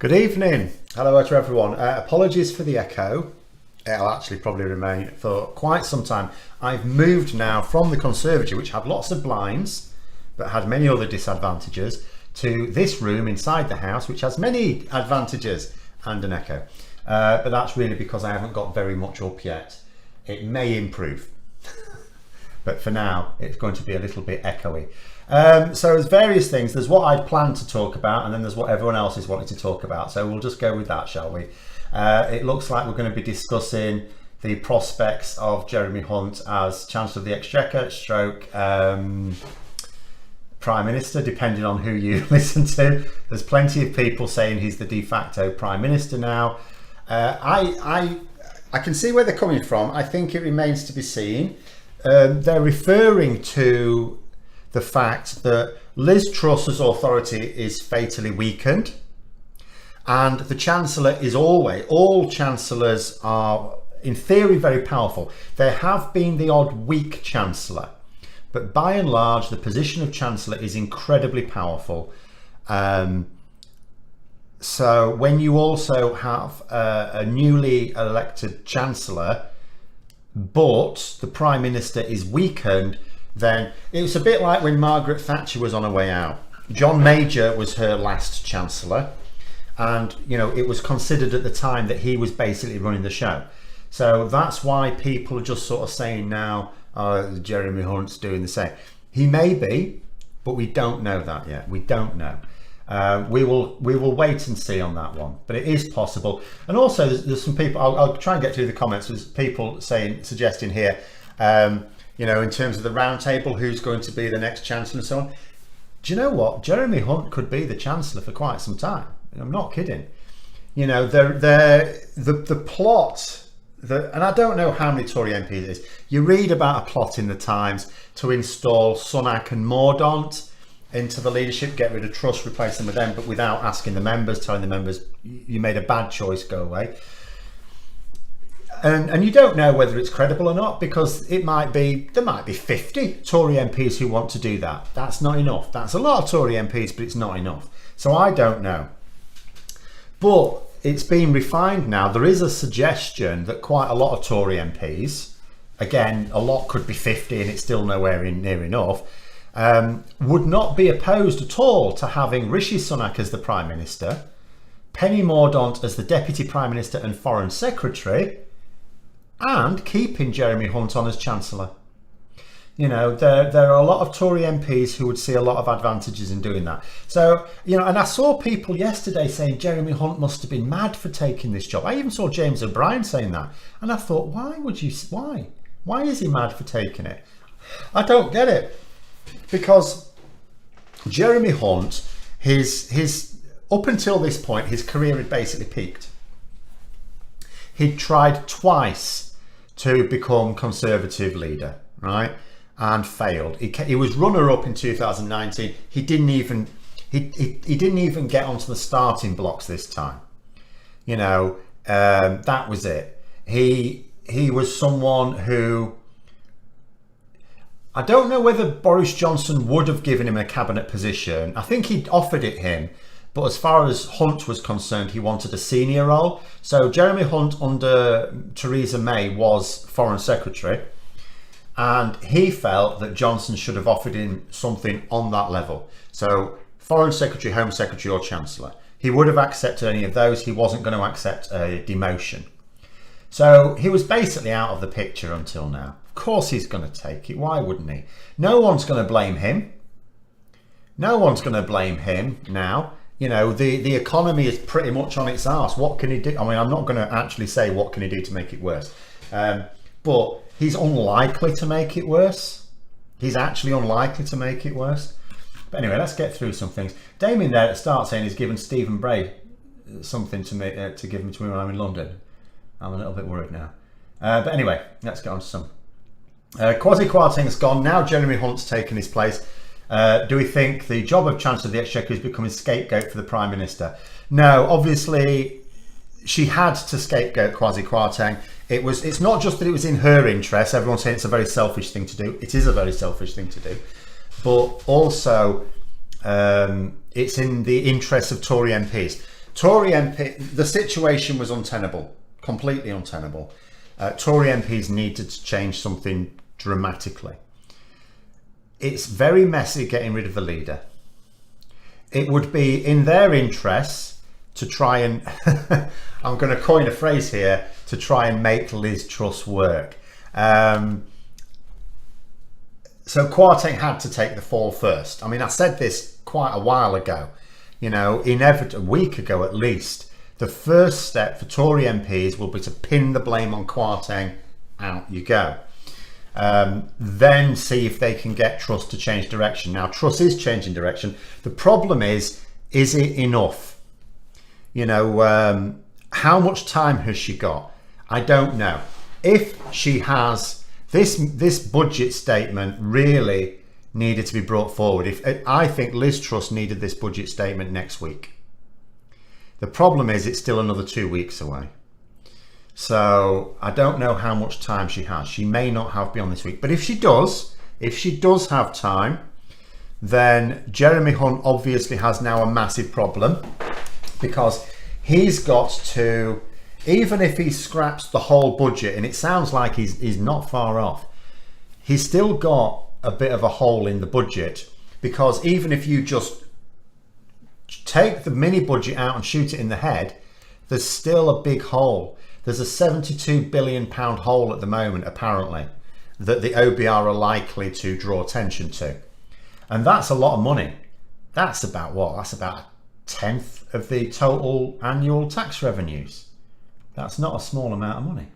Good evening. Hello to everyone. Apologies for the echo. It'll actually probably remain for quite some time. I've moved now from the conservatory, which had lots of blinds, but had many other disadvantages, to this room inside the house, which has many advantages and an echo. But that's really because I haven't got very much up yet. It may improve, but for now, it's going to be a little bit echoey. So there's various things. There's what I'd planned to talk about, and then there's what everyone else is wanting to talk about. So we'll just go with that, shall we? It looks like we're going to be discussing the prospects of Jeremy Hunt as Chancellor of the Exchequer stroke Prime Minister, depending on who you listen to. There's plenty of people saying he's the de facto Prime Minister now. I can see where they're coming from. I think it remains to be seen. They're referring to the fact that Liz Truss's authority is fatally weakened, and the Chancellor is all Chancellors are in theory very powerful. There have been the odd weak Chancellor, but by and large the position of Chancellor is incredibly powerful. So when you also have a newly elected Chancellor, but the Prime Minister is weakened, then it's a bit like when Margaret Thatcher was on her way out. John Major was her last Chancellor, and you know, it was considered at the time that he was basically running the show. So that's why people are just sort of saying now, oh, Jeremy Hunt's doing the same. He may be, but we don't know that yet. We don't know. We will wait and see on that one, but it is possible. And also there's some people, I'll try and get through the comments. There's people suggesting here, you know, in terms of the round table, who's going to be the next Chancellor and so on. Do you know what? Jeremy Hunt could be the Chancellor for quite some time. I'm not kidding. You know, the plot, and I don't know how many Tory MPs it is. You read about a plot in the Times to install Sunak and Mordaunt into the leadership, get rid of Truss, replace them with them, but without asking the members, telling the members, you made a bad choice, go away. And you don't know whether it's credible or not, because there might be 50 Tory MPs who want to do that. That's not enough. That's a lot of Tory MPs, but it's not enough. So I don't know. But it's been refined now. There is a suggestion that quite a lot of Tory MPs, again, a lot could be 50 and it's still nowhere near enough, would not be opposed at all to having Rishi Sunak as the Prime Minister, Penny Mordaunt as the Deputy Prime Minister and Foreign Secretary, and keeping Jeremy Hunt on as Chancellor. You know, there are a lot of Tory MPs who would see a lot of advantages in doing that. So, you know, and I saw people yesterday saying Jeremy Hunt must have been mad for taking this job. I even saw James O'Brien saying that. And I thought, why is he mad for taking it? I don't get it. Because Jeremy Hunt, his up until this point, his career had basically peaked. He'd tried twice to become Conservative leader, right, and failed. He was runner-up in 2019. He didn't even get onto the starting blocks this time. You know, that was it. He was someone who, I don't know whether Boris Johnson would have given him a cabinet position. I think he'd offered it him, but as far as Hunt was concerned, he wanted a senior role. So Jeremy Hunt under Theresa May was Foreign Secretary, and he felt that Johnson should have offered him something on that level. So Foreign Secretary, Home Secretary or Chancellor. He would have accepted any of those. He wasn't going to accept a demotion. So he was basically out of the picture until now. Of course he's going to take it. Why wouldn't he? No one's going to blame him. No one's going to blame him now. You know, the economy is pretty much on its arse. What can he do? I mean, I'm not going to actually say what can he do to make it worse. But he's unlikely to make it worse. He's actually unlikely to make it worse. But anyway, let's get through some things. Damien there at the start saying he's given Stephen Bray something to me to give him to me when I'm in London. I'm a little bit worried now. But anyway, let's get on to some. Kwasi Kwarteng's gone. Now Jeremy Hunt's taken his place. Do we think the job of Chancellor of the Exchequer is becoming scapegoat for the Prime Minister? No, obviously she had to scapegoat Kwasi Kwarteng. It's not just that it was in her interest. Everyone's saying it's a very selfish thing to do. It is a very selfish thing to do. But also it's in the interests of Tory MPs. Tory MP, the situation was untenable, completely untenable. Tory MPs needed to change something dramatically. It's very messy getting rid of the leader. It would be in their interests to try and, I'm going to coin a phrase here, to try and make Liz Truss work. So Kwarteng had to take the fall first. I mean, I said this quite a while ago, you know, a week ago at least. The first step for Tory MPs will be to pin the blame on Kwarteng. Out you go. Then see if they can get Truss to change direction. Now, Truss is changing direction. The problem is it enough? You know, how much time has she got? I don't know. If she has, this budget statement really needed to be brought forward. I think Liz Truss needed this budget statement next week. The problem is it's still another 2 weeks away. So I don't know how much time she has. She may not have beyond this week. But if she does have time, then Jeremy Hunt obviously has now a massive problem, because he's got to, even if he scraps the whole budget, and it sounds like he's not far off, he's still got a bit of a hole in the budget, because even if you just take the mini budget out and shoot it in the head, there's still a big hole. There's a £72 billion hole at the moment, apparently, that the OBR are likely to draw attention to. And that's a lot of money. That's about what? That's about a tenth of the total annual tax revenues. That's not a small amount of money.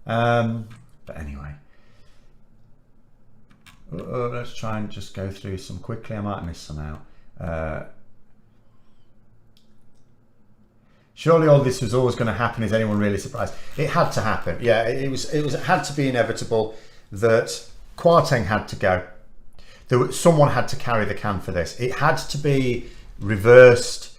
But anyway, let's try and just go through some quickly. I might miss some out. Surely all this was always going to happen. Is anyone really surprised? It had to happen. Yeah, it had to be inevitable that Kwarteng had to go. Someone had to carry the can for this. It had to be reversed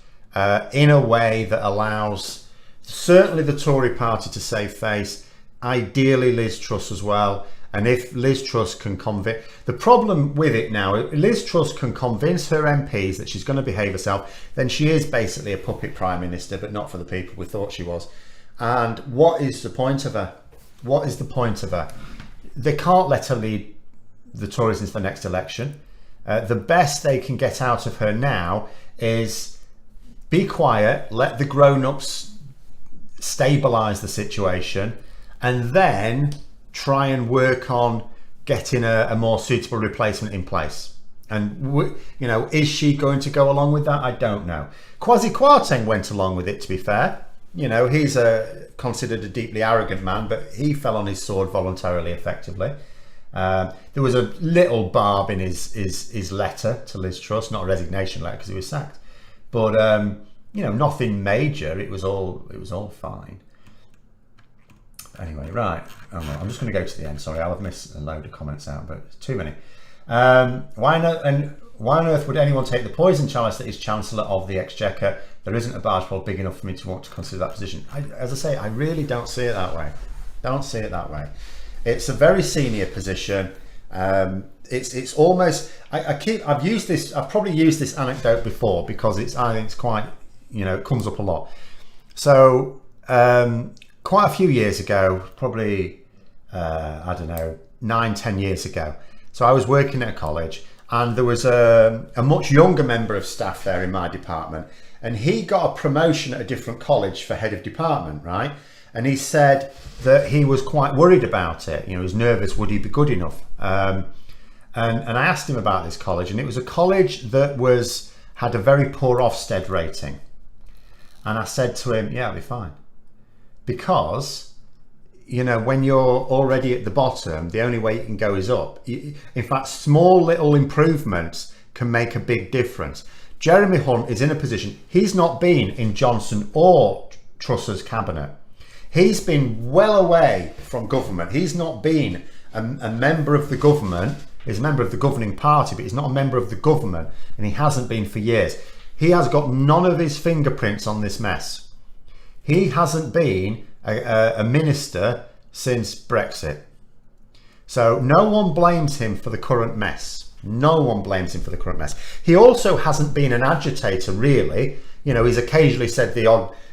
in a way that allows certainly the Tory party to save face, ideally Liz Truss as well. And if Liz Truss can convince, the problem with it now, if Liz Truss can convince her MPs that she's going to behave herself, then she is basically a puppet prime minister, but not for the people we thought she was. And what is the point of her? What is the point of her? They can't let her lead the Tories into the next election. The best they can get out of her now is be quiet, let the grown-ups stabilise the situation, and then try and work on getting a more suitable replacement in place. And you know, is she going to go along with that? I don't know. Kwasi Kwarteng went along with it, to be fair. You know, he's considered a deeply arrogant man, but he fell on his sword voluntarily, effectively. There was a little barb in his letter to Liz Truss, not a resignation letter because he was sacked, but you know, nothing major. It was all fine. Anyway, right. Oh, no, I'm just going to go to the end. Sorry, I'll have missed a load of comments out, but it's too many. Why on earth would anyone take the poison chalice that is Chancellor of the Exchequer? There isn't a barge pole big enough for me to want to consider that position. As I say, I really don't see it that way. Don't see it that way. It's a very senior position. It's almost. I've probably used this anecdote before because I think it's quite. You know, it comes up a lot. So. Quite a few years ago, probably, I don't know, 9-10 years ago. So I was working at a college and there was a much younger member of staff there in my department, and he got a promotion at a different college for head of department, right? And he said that he was quite worried about it. You know, he was nervous, would he be good enough? And I asked him about this college, and it was a college that had a very poor Ofsted rating. And I said to him, yeah, it'll be fine. Because, you know, when you're already at the bottom, the only way you can go is up. In fact, small little improvements can make a big difference. Jeremy Hunt is in a position, he's not been in Johnson or Truss's cabinet. He's been well away from government. He's not been a member of the government. He's a member of the governing party, but he's not a member of the government, and he hasn't been for years. He has got none of his fingerprints on this mess. He hasn't been a minister since Brexit. So no one blames him for the current mess. No one blames him for the current mess. He also hasn't been an agitator, really. You know, he's occasionally said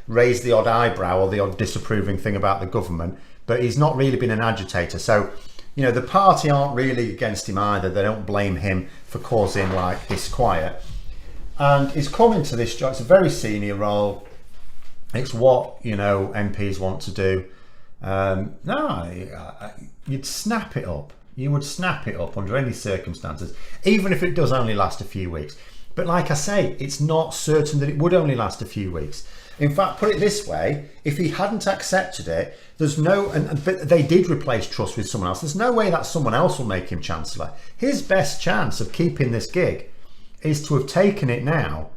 raised the odd eyebrow or the odd disapproving thing about the government, but he's not really been an agitator. So, you know, the party aren't really against him either. They don't blame him for causing like disquiet. And he's come into this job. It's a very senior role. It's what, you know, MPs want to do. You'd snap it up. You would snap it up under any circumstances, even if it does only last a few weeks. But like I say, it's not certain that it would only last a few weeks. In fact, put it this way, if he hadn't accepted it, there's no, but they did replace Truss with someone else. There's no way that someone else will make him Chancellor. His best chance of keeping this gig is to have taken it now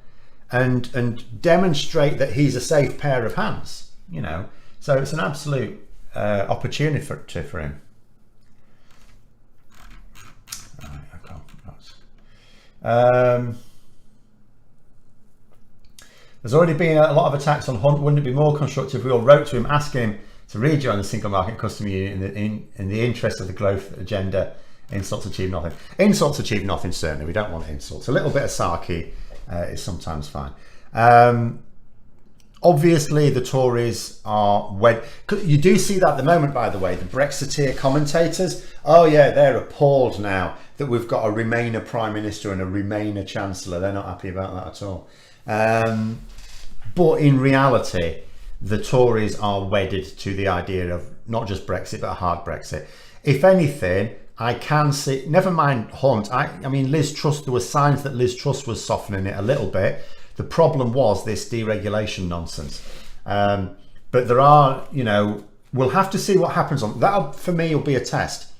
and demonstrate that he's a safe pair of hands, you know. So it's an absolute opportunity for him. Right, I can't. There's already been a lot of attacks on Hunt. Wouldn't it be more constructive if we all wrote to him asking him to rejoin the single market custom union in the interest of the growth agenda? Insults achieve nothing. Insults achieve nothing, certainly. We don't want insults. A little bit of sarky is sometimes fine. Obviously, the Tories are you do see that at the moment, by the way, the Brexiteer commentators, oh yeah, they're appalled now that we've got a Remainer Prime Minister and a Remainer Chancellor. They're not happy about that at all. But in reality, the Tories are wedded to the idea of not just Brexit, but a hard Brexit. If anything, I can see, never mind Hunt, I mean, Liz Truss, there were signs that Liz Truss was softening it a little bit. The problem was this deregulation nonsense. But there are, you know, we'll have to see what happens on that. For me, will be a test,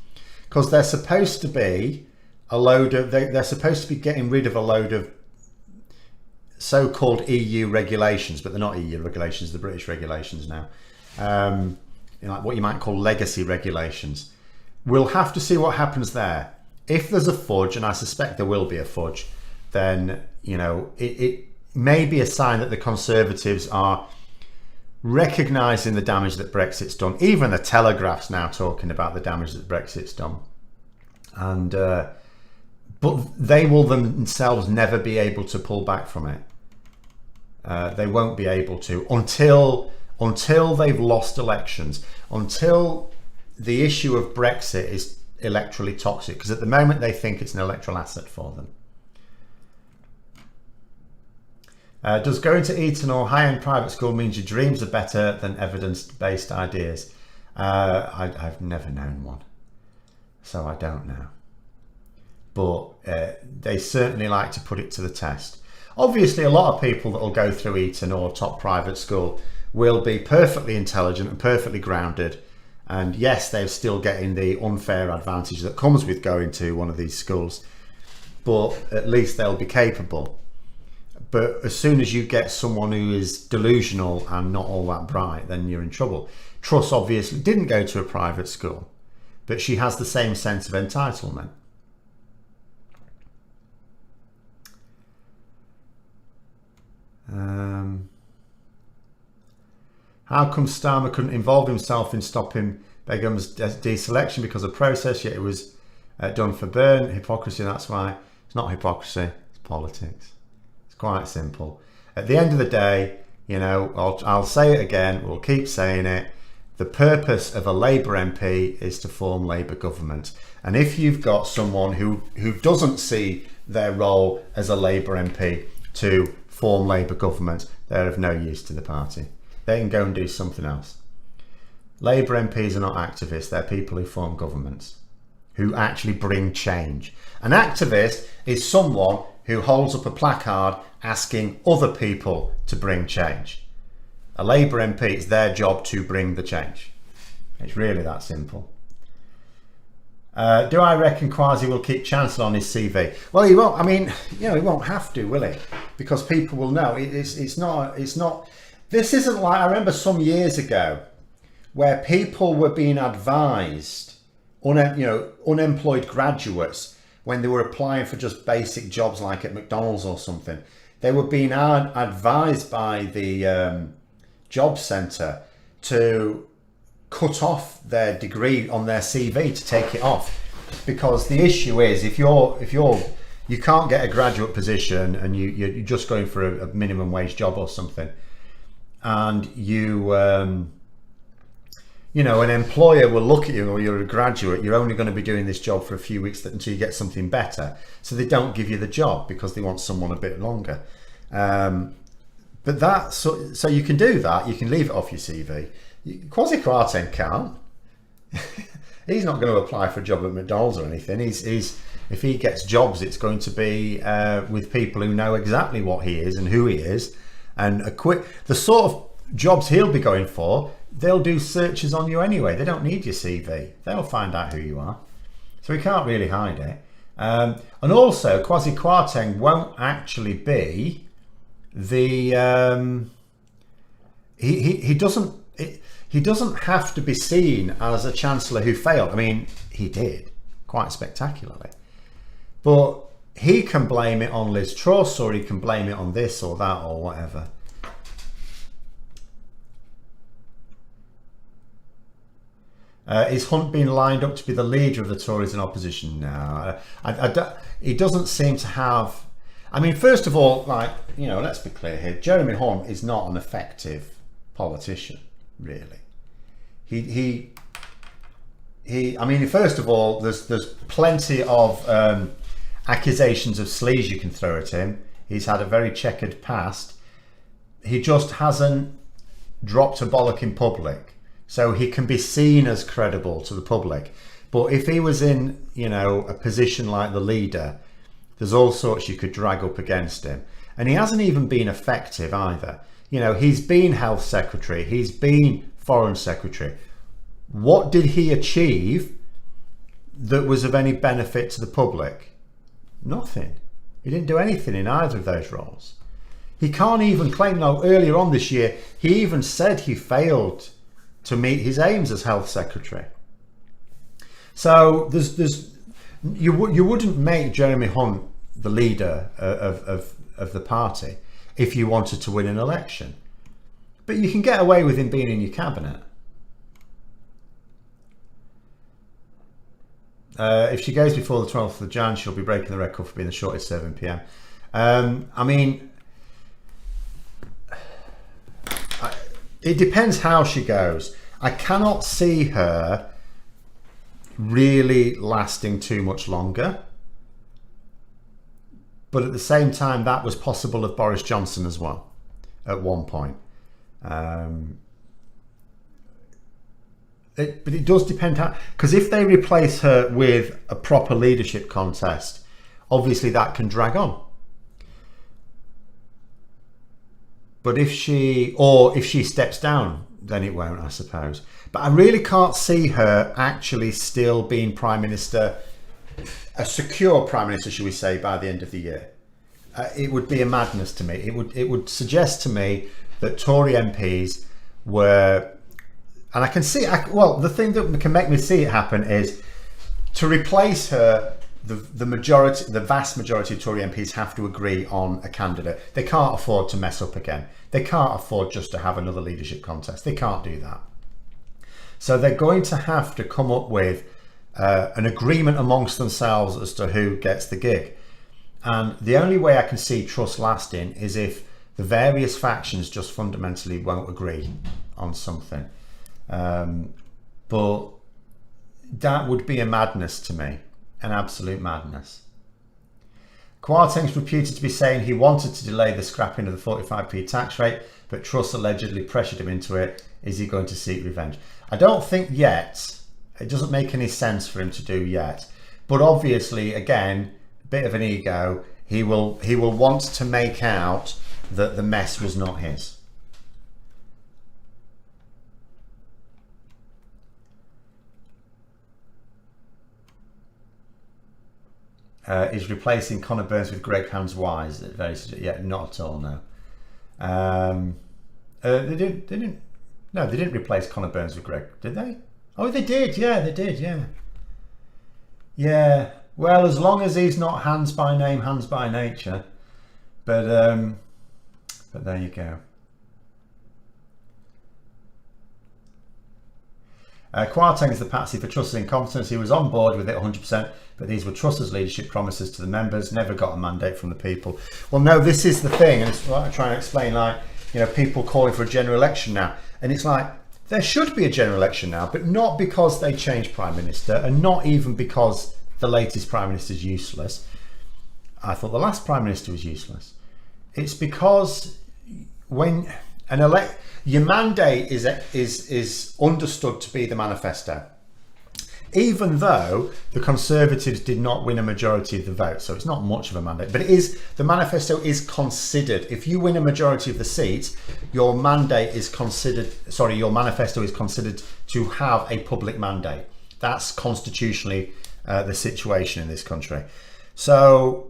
because they're supposed to be a load of, they're supposed to be getting rid of a load of so-called EU regulations, but they're not EU regulations, they're British regulations now. You know, like what you might call legacy regulations. We'll have to see what happens there. If there's a fudge, and I suspect there will be a fudge, then, you know, it may be a sign that the Conservatives are recognising the damage that Brexit's done. Even the Telegraph's now talking about the damage that Brexit's done. And but they will themselves never be able to pull back from it. They won't be able to until they've lost elections, until the issue of Brexit is electorally toxic, because at the moment they think it's an electoral asset for them. Does going to Eton or high-end private school means your dreams are better than evidence-based ideas? I've never known one, so I don't know. But they certainly like to put it to the test. Obviously, a lot of people that will go through Eton or top private school will be perfectly intelligent and perfectly grounded. And yes, they're still getting the unfair advantage that comes with going to one of these schools, but at least they'll be capable. But as soon as you get someone who is delusional and not all that bright, then you're in trouble. Truss obviously didn't go to a private school, but she has the same sense of entitlement. How come Starmer couldn't involve himself in stopping Begum's deselection because of process, yet it was done for Byrne? Hypocrisy, that's why. It's not hypocrisy, it's politics. It's quite simple. At the end of the day, you know, I'll say it again, we'll keep saying it, the purpose of a Labour MP is to form Labour government. And if you've got someone who doesn't see their role as a Labour MP to form Labour government, they're of no use to the party. They can go and do something else. Labour MPs are not activists, they're people who form governments, who actually bring change. An activist is someone who holds up a placard asking other people to bring change. A Labour MP, it's their job to bring the change. It's really that simple. Do I reckon Kwasi will keep Chancellor on his CV? Well, he won't. I mean, you know, he won't have to, will he? Because people will know. It's not. This isn't like, I remember some years ago where people were being advised, unemployed graduates, when they were applying for just basic jobs like at McDonald's or something, they were being advised by the job centre to cut off their degree on their CV, to take it off, because the issue is if you're You can't get a graduate position and you're just going for a minimum wage job or something, and you know, an employer will look at you, or you're a graduate, you're only going to be doing this job for a few weeks until you get something better. So they don't give you the job because they want someone a bit longer. But that, so you can do that. You can leave it off your CV. Kwasi Kwarteng can't. He's not going to apply for a job at McDonald's or anything. If he gets jobs, it's going to be with people who know exactly what he is and who he is, and the sort of jobs he'll be going for. They'll do searches on you anyway. They don't need your CV. They'll find out who you are. So he can't really hide it. And also, Kwasi Kwarteng won't actually be the he doesn't have to be seen as a chancellor who failed. I mean, he did quite spectacularly, but he can blame it on Liz Truss, or he can blame it on this or that or whatever. Is Hunt being lined up to be the leader of the Tories in opposition now? He doesn't seem to have. I mean, first of all, like, you know, let's be clear here. Jeremy Hunt is not an effective politician, really. He. I mean, first of all, there's plenty of accusations of sleaze you can throw at him. He's had a very checkered past. He just hasn't dropped a bollock in public. So he can be seen as credible to the public. But if he was in, you know, a position like the leader, there's all sorts you could drag up against him. And he hasn't even been effective either. You know, he's been health secretary, he's been foreign secretary. What did he achieve that was of any benefit to the public? Nothing. He didn't do anything in either of those roles. He can't even claim, no, earlier on this year, he even said he failed to meet his aims as health secretary. So you wouldn't make Jeremy Hunt the leader of the party if you wanted to win an election, but you can get away with him being in your cabinet. If she goes before the 12th of Jan, she'll be breaking the record for being the shortest serving PM. I mean, it depends how she goes. I cannot see her really lasting too much longer. But at the same time, that was possible of Boris Johnson as well at one point. But it does depend how, because if they replace her with a proper leadership contest, obviously that can drag on. But if she steps down, then it won't, I suppose. But I really can't see her actually still being Prime Minister, a secure Prime Minister, should we say, by the end of the year. It would be a madness to me. It would suggest to me that Tory MPs were, and I can see, well, the thing that can make me see it happen is to replace her, the vast majority of Tory MPs have to agree on a candidate. They can't afford to mess up again. They can't afford just to have another leadership contest. They can't do that. So they're going to have to come up with an agreement amongst themselves as to who gets the gig. And the only way I can see Truss lasting is if the various factions just fundamentally won't agree on something. But that would be a madness to me, an absolute madness. Kwarteng's reputed to be saying he wanted to delay the scrapping of the 45p tax rate, but Truss allegedly pressured him into it. Is he going to seek revenge? I don't think yet. It doesn't make any sense for him to do yet. But obviously, again, a bit of an ego. He will want to make out that the mess was not his. Is replacing Conor Burns with Greg Hans-Wise. Yeah, not at all. No. They didn't. No, they didn't replace Conor Burns with Greg, did they? Oh, they did. Yeah, they did. Yeah. Yeah. Well, as long as he's not hands by name, hands by nature. But there you go. Kwarteng is the patsy for Truss's incompetence. He was on board with it 100%, but these were Truss's leadership promises to the members, never got a mandate from the people. Well, no, this is the thing, and it's what I'm trying to explain, like, you know, people calling for a general election now, and it's like, there should be a general election now, but not because they changed Prime Minister, and not even because the latest Prime Minister is useless. I thought the last Prime Minister was useless. It's because when your mandate is understood to be the manifesto, even though the Conservatives did not win a majority of the vote, so it's not much of a mandate, but it is, the manifesto is considered. If you win a majority of the seats, your mandate is considered, sorry, your manifesto is considered to have a public mandate. That's constitutionally the situation in this country. So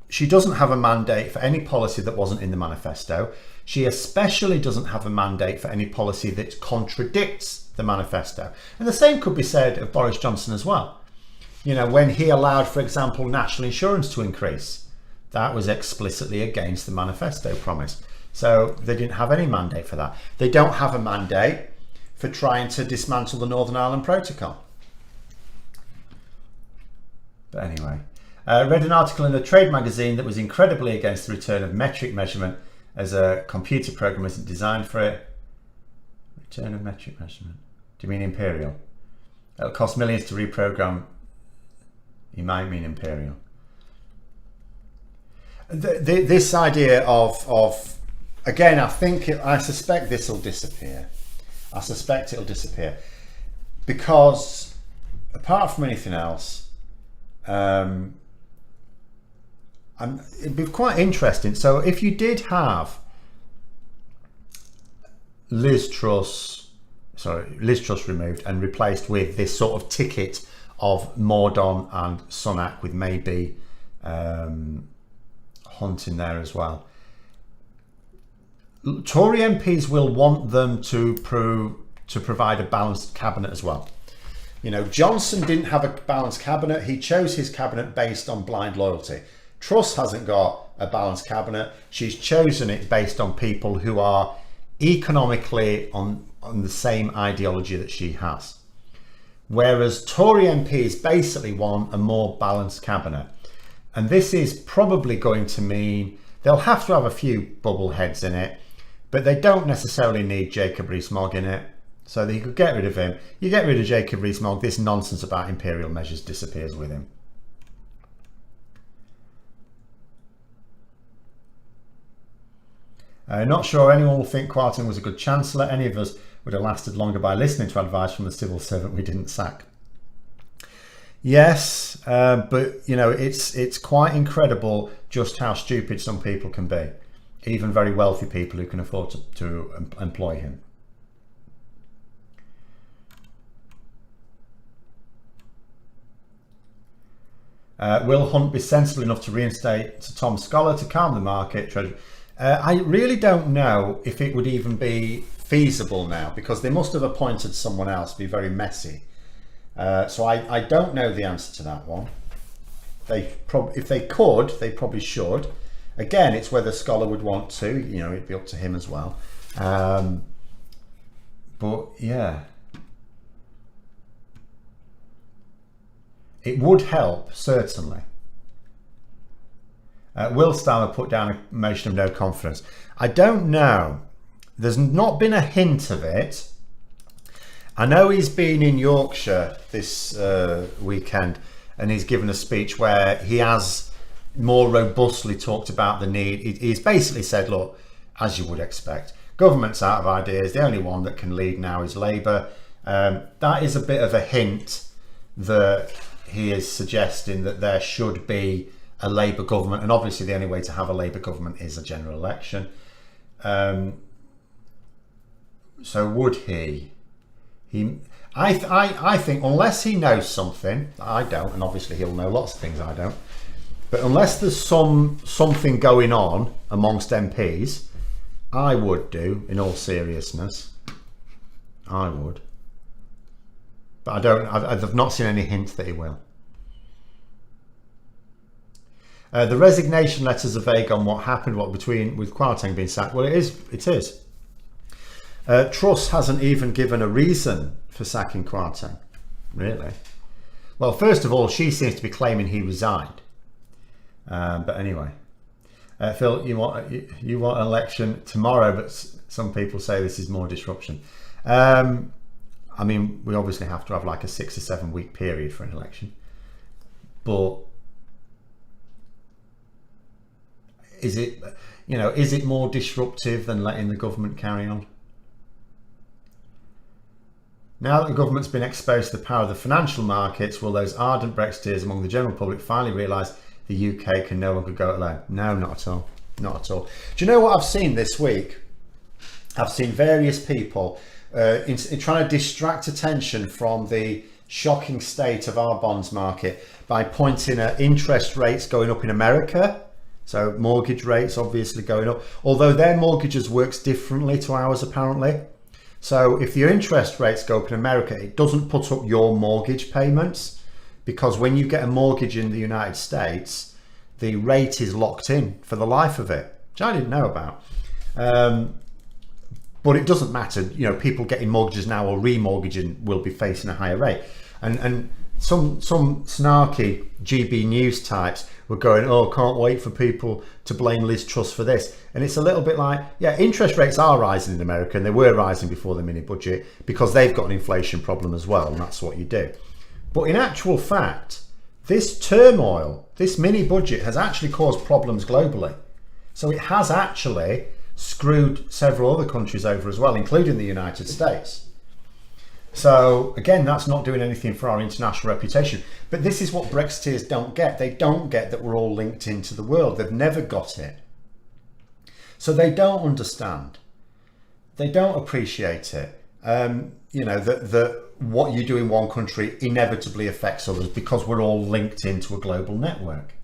she doesn't have a mandate for any policy that wasn't in the manifesto. She especially doesn't have a mandate for any policy that contradicts the manifesto. And the same could be said of Boris Johnson as well. You know, when he allowed, for example, national insurance to increase, that was explicitly against the manifesto promise. So they didn't have any mandate for that. They don't have a mandate for trying to dismantle the Northern Ireland Protocol. But anyway, I read an article in a trade magazine that was incredibly against the return of metric measurement as a computer program isn't designed for it. Return of metric measurement. Do you mean imperial? It'll cost millions to reprogram. You might mean imperial. This idea of again, I suspect this will disappear. I suspect it'll disappear because apart from anything else, it'd be quite interesting. So if you did have Liz Truss removed and replaced with this sort of ticket of Mordaunt and Sunak, with maybe Hunt in there as well, Tory MPs will want them to provide a balanced cabinet as well. You know, Johnson didn't have a balanced cabinet. He chose his cabinet based on blind loyalty. Truss hasn't got a balanced cabinet. She's chosen it based on people who are economically on the same ideology that she has. Whereas Tory MPs basically want a more balanced cabinet. And this is probably going to mean they'll have to have a few bubble heads in it, but they don't necessarily need Jacob Rees-Mogg in it. So they could get rid of him. You get rid of Jacob Rees-Mogg, this nonsense about imperial measures disappears with him. Not sure anyone will think Kwarteng was a good chancellor. Any of us would have lasted longer by listening to advice from the civil servant we didn't sack. Yes, but you know, it's quite incredible just how stupid some people can be, even very wealthy people who can afford to employ him. Will Hunt be sensible enough to reinstate Sir Tom Scholar to calm the market? I really don't know if it would even be feasible now, because they must have appointed someone else. It'd be very messy. So I don't know the answer to that one. If they could, they probably should. Again, it's whether Scholar would want to. You know, it'd be up to him as well. But yeah, it would help, certainly. Will Starmer put down a motion of no confidence. I don't know. There's not been a hint of it. I know he's been in Yorkshire this weekend, and he's given a speech where he has more robustly talked about the need. He's basically said, look, as you would expect, government's out of ideas. The only one that can lead now is Labour. That is a bit of a hint that he is suggesting that there should be a Labour government, and obviously the only way to have a Labour government is a general election. So would he? I think unless he knows something I don't, and obviously he'll know lots of things I don't, but unless there's something going on amongst MPs, I would do, in all seriousness. I would, but I've not seen any hint that he will. The resignation letters are vague on what happened, with Kwarteng being sacked. Well, it is. Truss hasn't even given a reason for sacking Kwarteng, really. Well, first of all, she seems to be claiming he resigned. But anyway, Phil, you want an election tomorrow, but some people say this is more disruption. I mean, we obviously have to have like a 6 or 7 week period for an election, but is it more disruptive than letting the government carry on? Now that the government's been exposed to the power of the financial markets, will those ardent Brexiteers among the general public finally realise the UK can no longer go it alone? No, not at all. Not at all. Do you know what I've seen this week? I've seen various people in trying to distract attention from the shocking state of our bonds market by pointing at interest rates going up in America. So mortgage rates obviously going up, although their mortgages works differently to ours apparently. So if your interest rates go up in America, it doesn't put up your mortgage payments, because when you get a mortgage in the United States, the rate is locked in for the life of it, which I didn't know about. But it doesn't matter, people getting mortgages now or remortgaging will be facing a higher rate. And some snarky GB News types were going, oh, can't wait for people to blame Liz Truss for this. And it's a little bit like, yeah, interest rates are rising in America, and they were rising before the mini budget because they've got an inflation problem as well, and that's what you do. But in actual fact, this turmoil, this mini budget has actually caused problems globally. So it has actually screwed several other countries over as well, including the United States. So again, that's not doing anything for our international reputation. But this is what Brexiteers don't get. They don't get that we're all linked into the world. They've never got it. So they don't understand. They don't appreciate it. That what you do in one country inevitably affects others because we're all linked into a global network.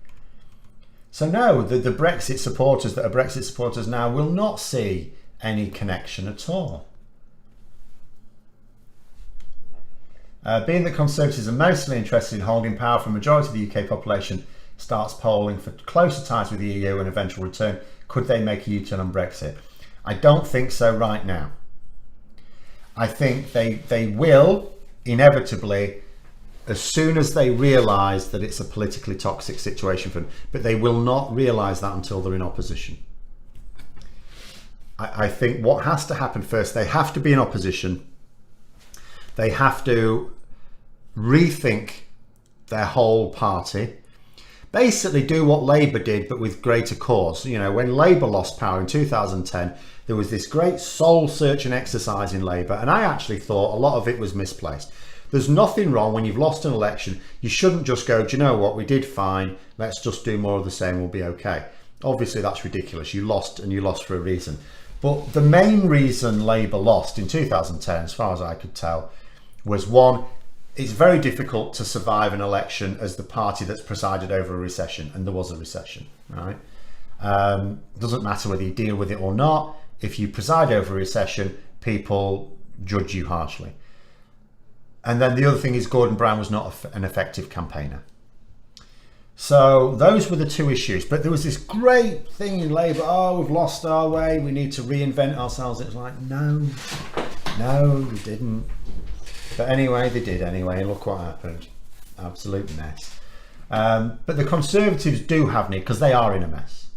So no, the Brexit supporters that are Brexit supporters now will not see any connection at all. Being that Conservatives are mostly interested in holding power for a majority of the UK population starts polling for closer ties with the EU and eventual return, could they make a U-turn on Brexit? I don't think so right now. I think they will inevitably, as soon as they realise that it's a politically toxic situation for them, but they will not realise that until they're in opposition. I think what has to happen first, they have to be in opposition. They have to rethink their whole party. Basically do what Labour did, but with greater cause. When Labour lost power in 2010, there was this great soul-searching exercise in Labour, and I actually thought a lot of it was misplaced. There's nothing wrong when you've lost an election. You shouldn't just go, do you know what, we did fine, let's just do more of the same, we'll be okay. Obviously that's ridiculous. You lost, and you lost for a reason. But the main reason Labour lost in 2010, as far as I could tell, was one, it's very difficult to survive an election as the party that's presided over a recession, and there was a recession, right? Doesn't matter whether you deal with it or not. If you preside over a recession, people judge you harshly. And then the other thing is Gordon Brown was not an effective campaigner. So those were the two issues. But there was this great thing in Labour, oh, we've lost our way, we need to reinvent ourselves. It was like, no, we didn't. But anyway, they did anyway, and look what happened. Absolute mess. But the Conservatives do have need, because they are in a mess.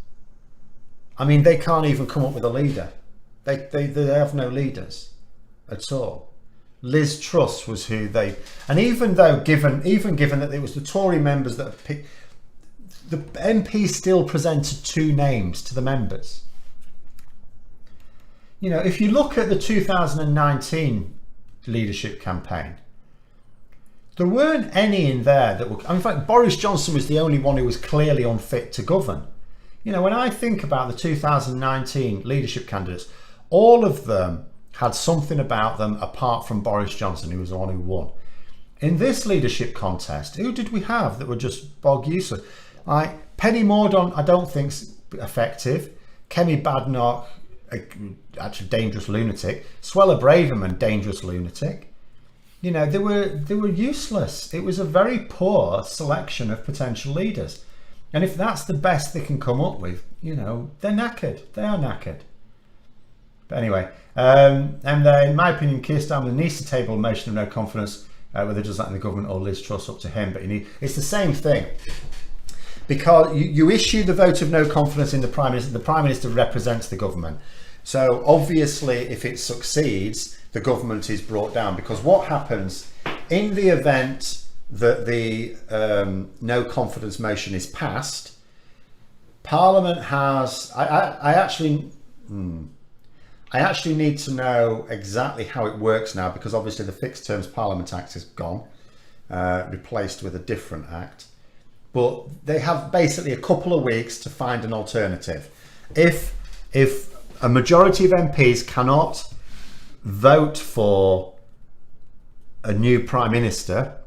I mean, they can't even come up with a leader. They have no leaders at all. Liz Truss was who they, and even given that it was the Tory members that picked, the MP still presented two names to the members. If you look at the 2019 leadership campaign, there weren't any in there that were, in fact, Boris Johnson was the only one who was clearly unfit to govern. When I think about the 2019 leadership candidates, all of them had something about them apart from Boris Johnson, who was the one who won. In this leadership contest, who did we have that were just bog useless? Like Penny Mordaunt, I don't think's effective. Kemi Badenoch, actually dangerous lunatic. Suella Braverman, dangerous lunatic. They were useless. It was a very poor selection of potential leaders. And if that's the best they can come up with, they're knackered. They are knackered. But anyway, and then, in my opinion, Keir Starmer needs to table a motion of no confidence, whether he does that in the government or Liz Truss, up to him. But it's the same thing, because you issue the vote of no confidence in the Prime Minister. The Prime Minister represents the government. So obviously, if it succeeds, the government is brought down, because what happens in the event that the no confidence motion is passed, Parliament has, I actually need to know exactly how it works now, because obviously the Fixed Terms Parliament Act is gone, replaced with a different act. But they have basically a couple of weeks to find an alternative. If a majority of MPs cannot vote for a new Prime Minister,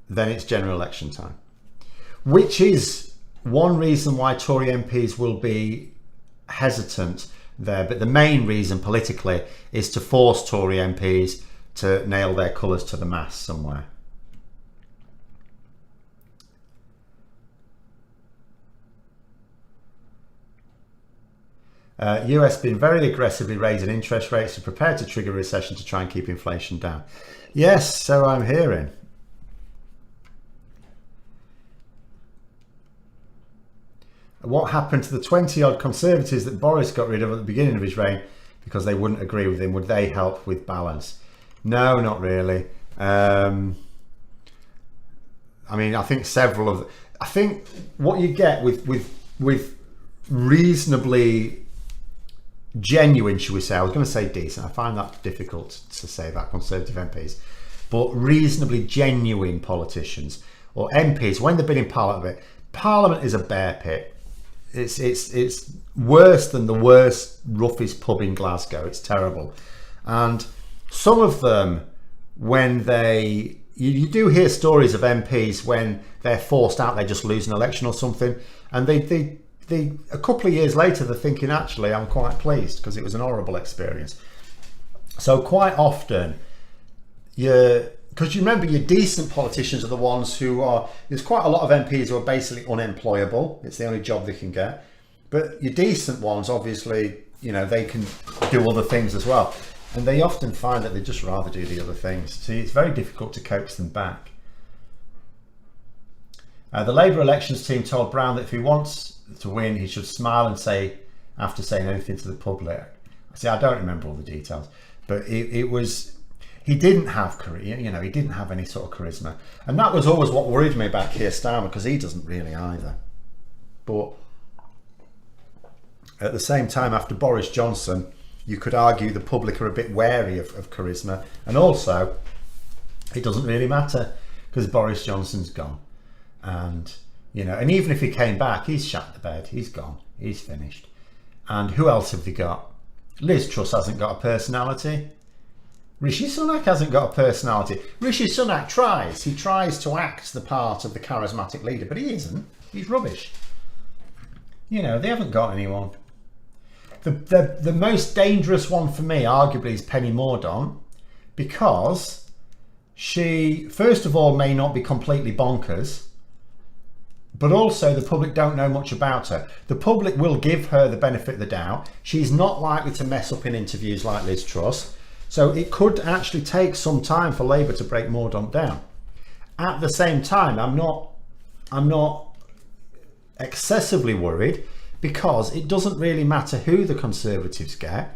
then it's general election time, which is one reason why Tory MPs will be hesitant there. But the main reason politically is to force Tory MPs to nail their colours to the mast somewhere. US been very aggressively raising interest rates to prepare to trigger a recession to try and keep inflation down. Yes, so I'm hearing. What happened to the 20-odd Conservatives that Boris got rid of at the beginning of his reign because they wouldn't agree with him? Would they help with balance? No, not really. I mean, I think several of I think what you get with reasonably genuine, shall we say, I was going to say decent, I find that difficult to say about Conservative MPs, but reasonably genuine politicians or MPs, when they've been in Parliament is a bear pit. It's worse than the worst, roughest pub in Glasgow. It's terrible. And some of them, when you do hear stories of MPs when they're forced out, they just lose an election or something, and they a couple of years later they're thinking, actually, I'm quite pleased because it was an horrible experience. So quite often, because you remember, your decent politicians are the ones who are, there's quite a lot of MPs who are basically unemployable. It's the only job they can get. But your decent ones, obviously, they can do other things as well. And they often find that they just rather do the other things. So it's very difficult to coax them back. The Labour elections team told Brown that if he wants to win, he should smile and say, after saying anything to the public. See, I don't remember all the details, but it was, he didn't have charisma, he didn't have any sort of charisma. And that was always what worried me about Keir Starmer, because he doesn't really either. But at the same time, after Boris Johnson, you could argue the public are a bit wary of charisma. And also, it doesn't really matter, because Boris Johnson's gone. And, and even if he came back, he's shut the bed, he's gone, he's finished. And who else have they got? Liz Truss hasn't got a personality. Rishi Sunak hasn't got a personality. Rishi Sunak tries. He tries to act the part of the charismatic leader, but he isn't. He's rubbish. They haven't got anyone. The most dangerous one for me, arguably, is Penny Mordaunt, because she, first of all, may not be completely bonkers, but also the public don't know much about her. The public will give her the benefit of the doubt. She's not likely to mess up in interviews like Liz Truss. So it could actually take some time for Labour to break Mordaunt down. At the same time, I'm not excessively worried, because it doesn't really matter who the Conservatives get.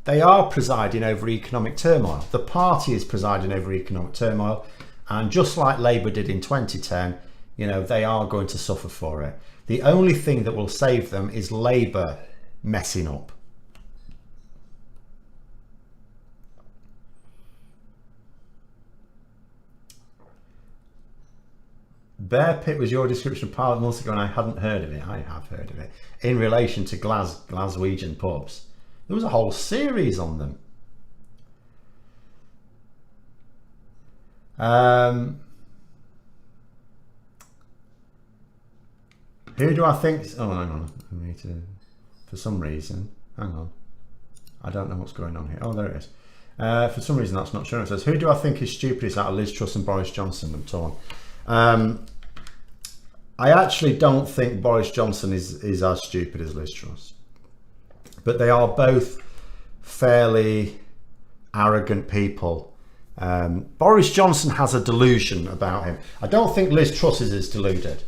They are presiding over economic turmoil. The party is presiding over economic turmoil, and just like Labour did in 2010, they are going to suffer for it. The only thing that will save them is Labour messing up. Bear Pit was your description of Parliament months ago, and I hadn't heard of it. I have heard of it. In relation to Glaswegian pubs. There was a whole series on them. Who do I think? Oh, hang on. I need to, for some reason, hang on. I don't know what's going on here. Oh, there it is. For some reason, that's not showing. It says, who do I think is stupidest out of Liz Truss and Boris Johnson? I'm torn. I actually don't think Boris Johnson is as stupid as Liz Truss. but they are both fairly arrogant people. Boris Johnson has a delusion about him. I don't think Liz Truss is as deluded.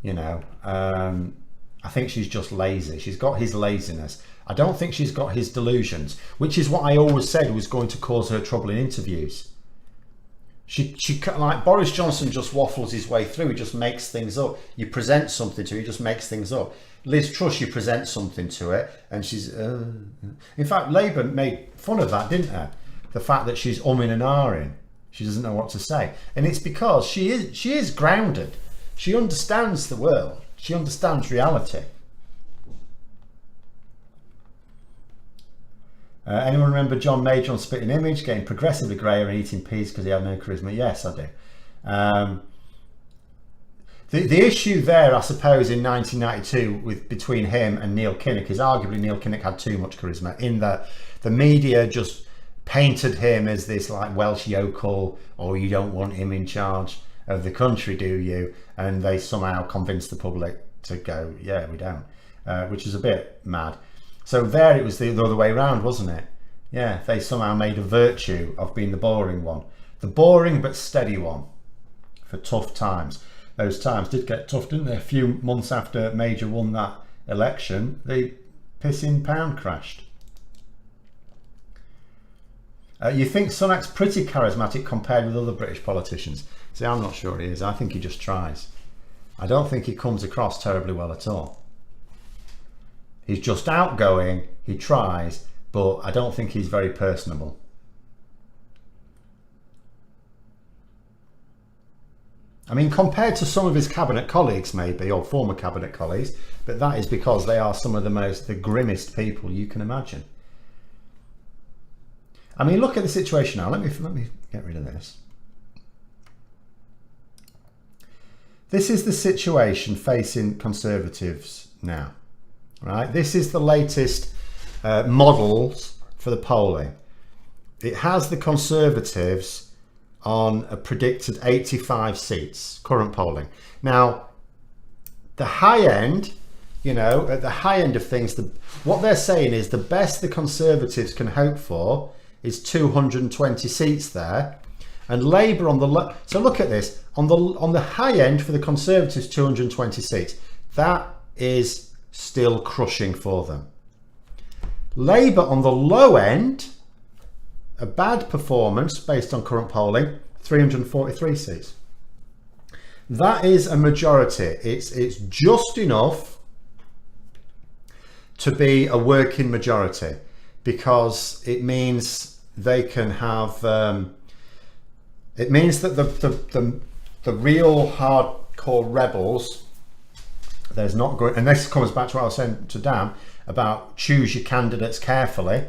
You know, I think she's just lazy. She's got his laziness. I don't think she's got his delusions, which is what I always said was going to cause her trouble in interviews. She like Boris Johnson just waffles his way through. He just makes things up. You present something to her, he just makes things up. Liz Truss, you present something to it, and she's. In fact, Labour made fun of that, didn't they? The fact that she's umming and ahhing. She doesn't know what to say, and it's because she is grounded. She understands the world. She understands reality. Anyone remember John Major on Spitting Image getting progressively greyer and eating peas because he had no charisma? Yes, I do. The issue there, I suppose, in 1992 between him and Neil Kinnock is arguably Neil Kinnock had too much charisma, in that the media just painted him as this like Welsh yokel, or you don't want him in charge of the country, do you? And they somehow convinced the public to go, yeah, we don't, which is a bit mad. So there it was the other way around, wasn't it? Yeah, they somehow made a virtue of being the boring one. The boring but steady one for tough times. Those times did get tough, didn't they? A few months after Major won that election, the pissing pound crashed. You think Sunak's pretty charismatic compared with other British politicians? See, I'm not sure he is. I think he just tries. I don't think he comes across terribly well at all. He's just outgoing, he tries, but I don't think he's very personable. I mean, compared to some of his cabinet colleagues maybe, or former cabinet colleagues, but that is because they are some of the grimmest people you can imagine. I mean, look at the situation now. Let me get rid of this. This is the situation facing Conservatives now. Right, this is the latest models for the polling. It has the Conservatives on a predicted 85 seats, current polling. Now, the high end, you know, at the high end of things, what they're saying is the best the Conservatives can hope for is 220 seats there, and Labour on the so look at this, on the high end for the Conservatives, 220 seats. That is still crushing for them. Labour on the low end, a bad performance based on current polling, 343 seats. That is a majority. It's just enough to be a working majority, because it means they can have it means that the real hardcore rebels, there's not going, and this comes back to what I was saying to Dan about choose your candidates carefully.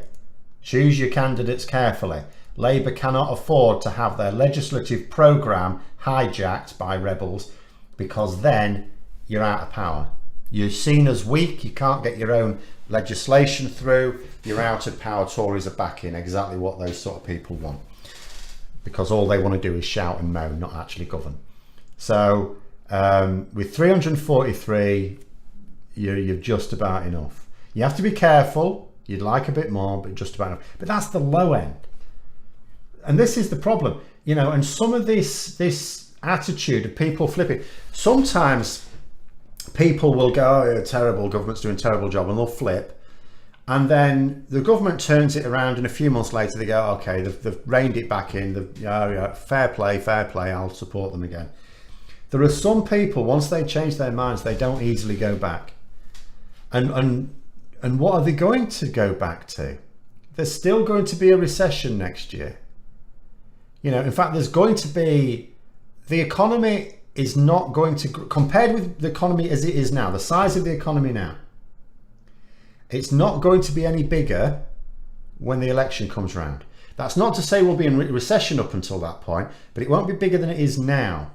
Choose your candidates carefully. Labour cannot afford to have their legislative programme hijacked by rebels, because then you're out of power. You're seen as weak, you can't get your own legislation through, you're out of power. Tories are backing exactly what those sort of people want, because all they want to do is shout and moan, not actually govern. So with 343, you're just about enough. You have to be careful. You'd like a bit more, but just about enough. But that's the low end. And this is the problem, you know, and some of this attitude of people flipping. Sometimes people will go, oh, yeah, terrible, government's doing a terrible job, and they'll flip. And then the government turns it around, and a few months later they go, okay, they've reined it back in. Yeah, fair play, I'll support them again. There are some people, once they change their minds, they don't easily go back. And what are they going to go back to? There's still going to be a recession next year. You know, in fact, there's going to be, the economy is not going to, compared with the economy as it is now, the size of the economy now, it's not going to be any bigger when the election comes round. That's not to say we'll be in recession up until that point, but it won't be bigger than it is now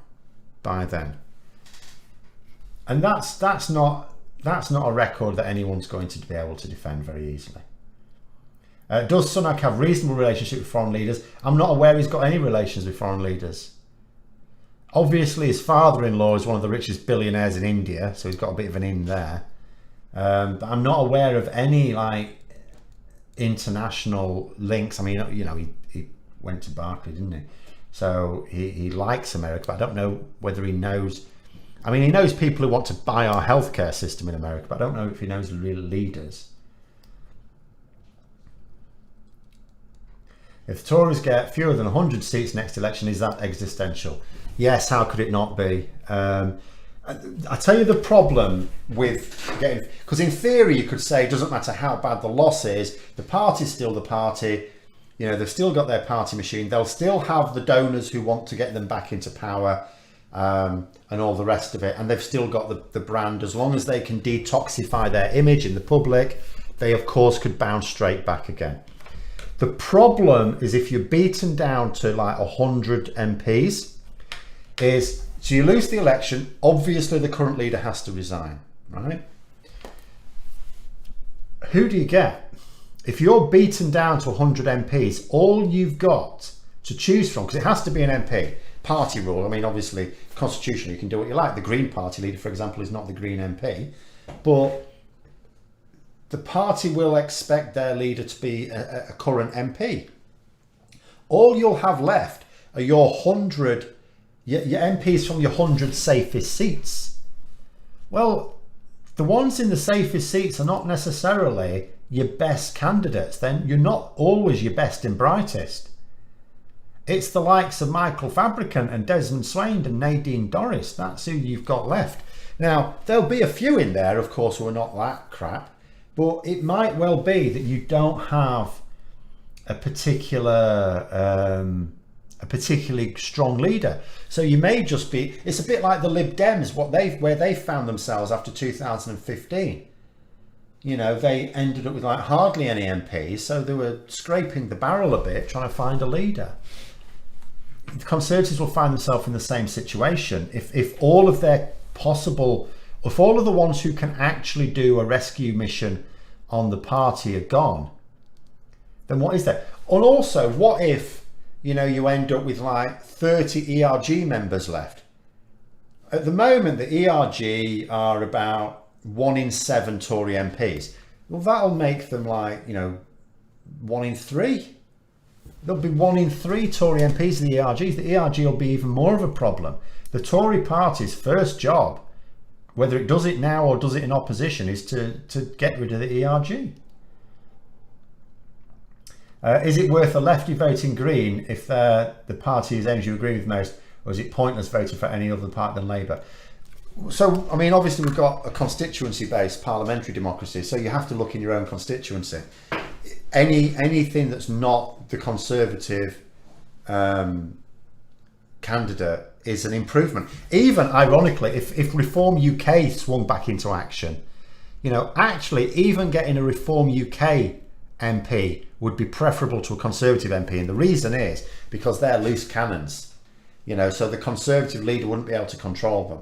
by then. And that's not a record that anyone's going to be able to defend very easily. Does Sunak have reasonable relationship with foreign leaders? I'm not aware he's got any relations with foreign leaders. Obviously his father-in-law is one of the richest billionaires in India, so he's got a bit of an in there. But I'm not aware of any like international links. I mean, you know, he went to Barclays, didn't he? So he likes America, but I don't know whether he knows. I mean, he knows people who want to buy our healthcare system in America, but I don't know if he knows the real leaders. If the Tories get fewer than 100 seats next election, is that existential? Yes, how could it not be? I tell you the problem with getting, because in theory you could say it doesn't matter how bad the loss is, the party's still the party, you know, they've still got their party machine, they'll still have the donors who want to get them back into power, and all the rest of it, and they've still got the brand. As long as they can detoxify their image in the public, they of course could bounce straight back again. The problem is if you're beaten down to like 100 MPs, is so you lose the election, obviously the current leader has to resign, right? Who do you get? If you're beaten down to 100 MPs, all you've got to choose from, because it has to be an MP, party rule, I mean obviously constitutionally you can do what you like. The Green Party leader, for example, is not the Green MP, but the party will expect their leader to be a current MP. All you'll have left are your 100, your MPs from your 100 safest seats. Well, the ones in the safest seats are not necessarily your best candidates. Then you're not always your best and brightest. It's the likes of Michael Fabricant and Desmond Swayne and Nadine Dorries. That's who you've got left. Now, there'll be a few in there, of course, who are not that crap. But it might well be that you don't have a particularly strong leader. So you may just be, it's a bit like the Lib Dems, where they found themselves after 2015. You know, they ended up with like hardly any MPs, so they were scraping the barrel a bit, trying to find a leader. The Conservatives will find themselves in the same situation. If all of their possible, if all of the ones who can actually do a rescue mission on the party are gone, then what is there? And also, what if, you know, you end up with like 30 ERG members left? At the moment, the ERG are about 1 in 7 Tory MPs. Well, that'll make them like, you know, 1 in 3. There'll be 1 in 3 Tory MPs in the ERGs. The ERG will be even more of a problem. The Tory party's first job, whether it does it now or does it in opposition, is to get rid of the ERG. Is it worth a lefty voting Green if the party is aims you agree with most, or is it pointless voting for any other party than Labour? So, I mean, obviously we've got a constituency-based parliamentary democracy, so you have to look in your own constituency. Anything that's not the Conservative candidate is an improvement. Even ironically, if Reform UK swung back into action, you know, actually even getting a Reform UK MP would be preferable to a Conservative MP, and the reason is because they're loose cannons, you know, so the Conservative leader wouldn't be able to control them.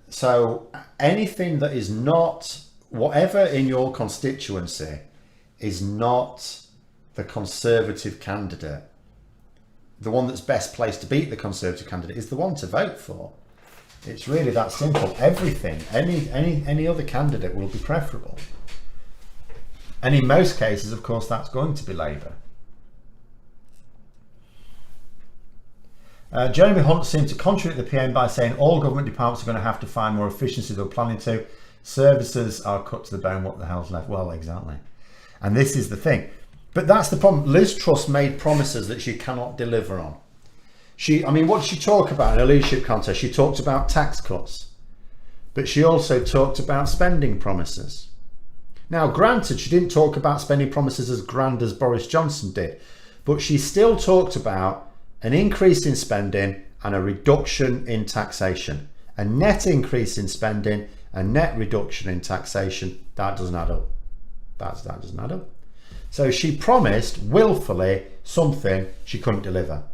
So anything that is not, whatever in your constituency is not the Conservative candidate, the one that's best placed to beat the Conservative candidate is the one to vote for. It's really that simple. Everything, any other candidate will be preferable. And in most cases, of course, that's going to be Labour. Jeremy Hunt seemed to contradict the PM by saying all government departments are going to have to find more efficiency than they're planning to. Services are cut to the bone. What the hell's left? Well, exactly. And this is the thing. But that's the problem. Liz Truss made promises that she cannot deliver on. I mean, what did she talk about in her leadership contest? She talked about tax cuts, but she also talked about spending promises. Now, granted, she didn't talk about spending promises as grand as Boris Johnson did, but she still talked about an increase in spending and a reduction in taxation. A net increase in spending, a net reduction in taxation. That doesn't add up. That doesn't add up. So she promised willfully something she couldn't deliver.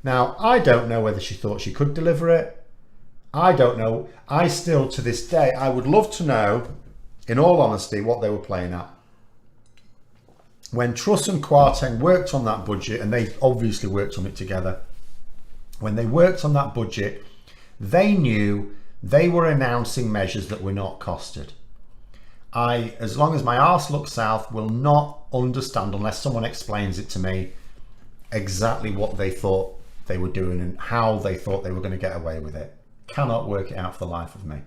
Now, I don't know whether she thought she could deliver it. I don't know. I still, to this day, I would love to know, in all honesty, what they were playing at. When Truss and Kwarteng worked on that budget, and they obviously worked on it together, when they worked on that budget, they knew They were announcing measures that were not costed. As long as my arse looks south, will not understand unless someone explains it to me exactly what they thought they were doing and how they thought they were going to get away with it. Cannot work it out for the life of me.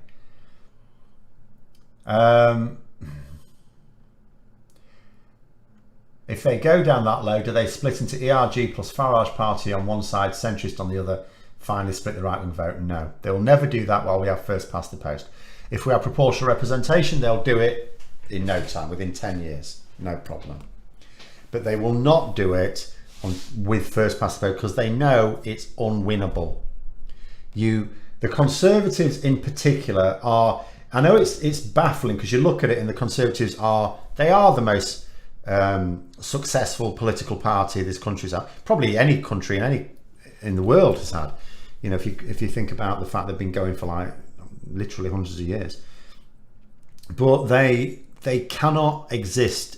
If they go down that low, do they split into ERG plus Farage party on one side, centrist on the other, finally split the right-wing vote? No, they will never do that while we have first past the post. If we have proportional representation, they'll do it in no time, within 10 years, no problem. But they will not do it with first past the vote because they know it's unwinnable. The Conservatives in particular are, I know it's baffling because you look at it and the Conservatives are the most successful political party this country's had, probably any country in the world has had. You know, if you think about the fact they've been going for like literally hundreds of years, but they cannot exist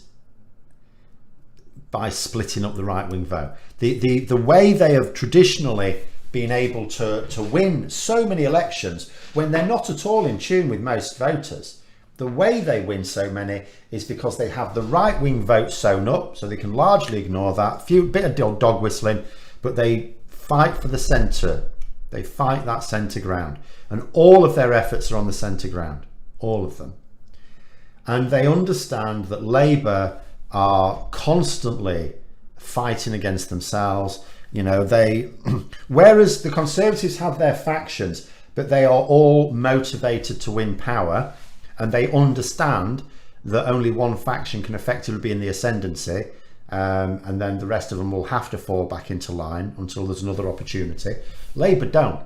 by splitting up the right-wing vote. The way they have traditionally been able to win so many elections when they're not at all in tune with most voters, the way they win so many is because they have the right-wing vote sewn up, so they can largely ignore that, bit of dog whistling, but they fight for the centre. They fight that centre ground, and all of their efforts are on the centre ground, all of them. And they understand that Labour are constantly fighting against themselves. You know, whereas the Conservatives have their factions, but they are all motivated to win power, and they understand that only one faction can effectively be in the ascendancy, and then the rest of them will have to fall back into line until there's another opportunity. Labour don't.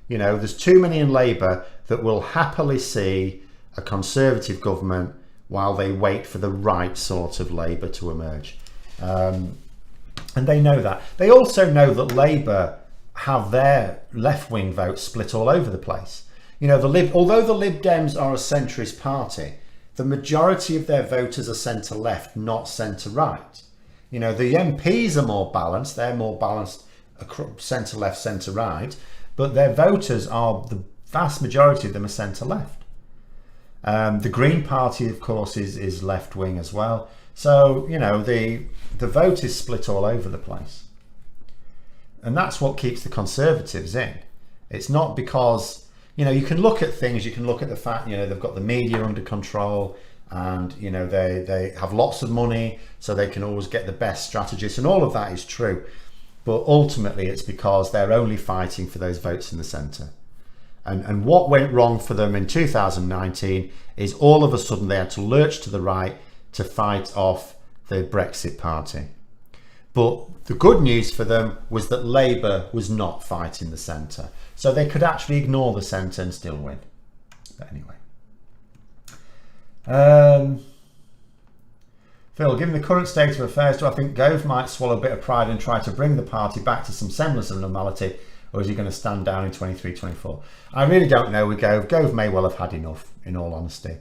You know, there's too many in Labour that will happily see a Conservative government while they wait for the right sort of Labour to emerge. And they know that. They also know that Labour have their left-wing votes split all over the place. You know, although the Lib Dems are a centrist party, the majority of their voters are centre-left, not centre-right. You know, the MPs are more balanced. They're more balanced centre-left, centre-right, but their voters are, the vast majority of them are centre-left. The Green Party, of course, is left-wing as well. So, you know, the vote is split all over the place. And that's what keeps the Conservatives in. It's not because, you know, you can look at things, you can look at the fact, you know, they've got the media under control and, you know, they have lots of money, so they can always get the best strategists, and all of that is true. But ultimately, it's because they're only fighting for those votes in the centre. And what went wrong for them in 2019 is all of a sudden they had to lurch to the right to fight off the Brexit party. But the good news for them was that Labour was not fighting the centre. So they could actually ignore the centre and still win. But anyway. Phil, given the current state of affairs, do I think Gove might swallow a bit of pride and try to bring the party back to some semblance of normality? Or is he going to stand down in 23-24? I really don't know with Gove. Gove may well have had enough, in all honesty.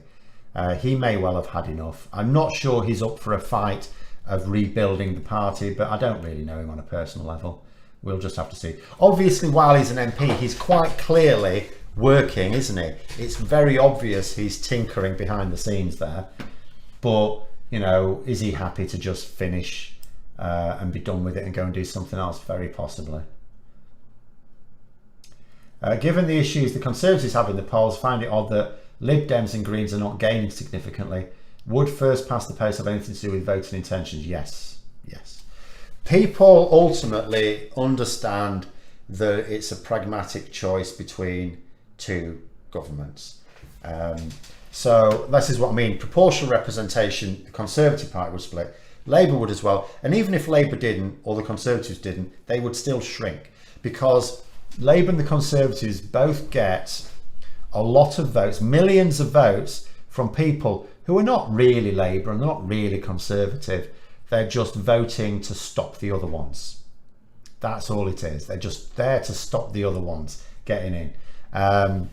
He may well have had enough. I'm not sure he's up for a fight of rebuilding the party, but I don't really know him on a personal level. We'll just have to see. Obviously, while he's an MP, he's quite clearly working, isn't he? It's very obvious he's tinkering behind the scenes there. But, you know, is he happy to just finish and be done with it and go and do something else? Very possibly. Given the issues the Conservatives have in the polls, find it odd that Lib Dems and Greens are not gaining significantly. Would first past the post have anything to do with voting intentions? Yes. Yes. People ultimately understand that it's a pragmatic choice between two governments. So this is what I mean. Proportional representation, the Conservative Party would split. Labour would as well. And even if Labour didn't, or the Conservatives didn't, they would still shrink, because Labour and the Conservatives both get a lot of votes, millions of votes, from people who are not really Labour and they're not really Conservative. They're just voting to stop the other ones. That's all it is. They're just there to stop the other ones getting in. And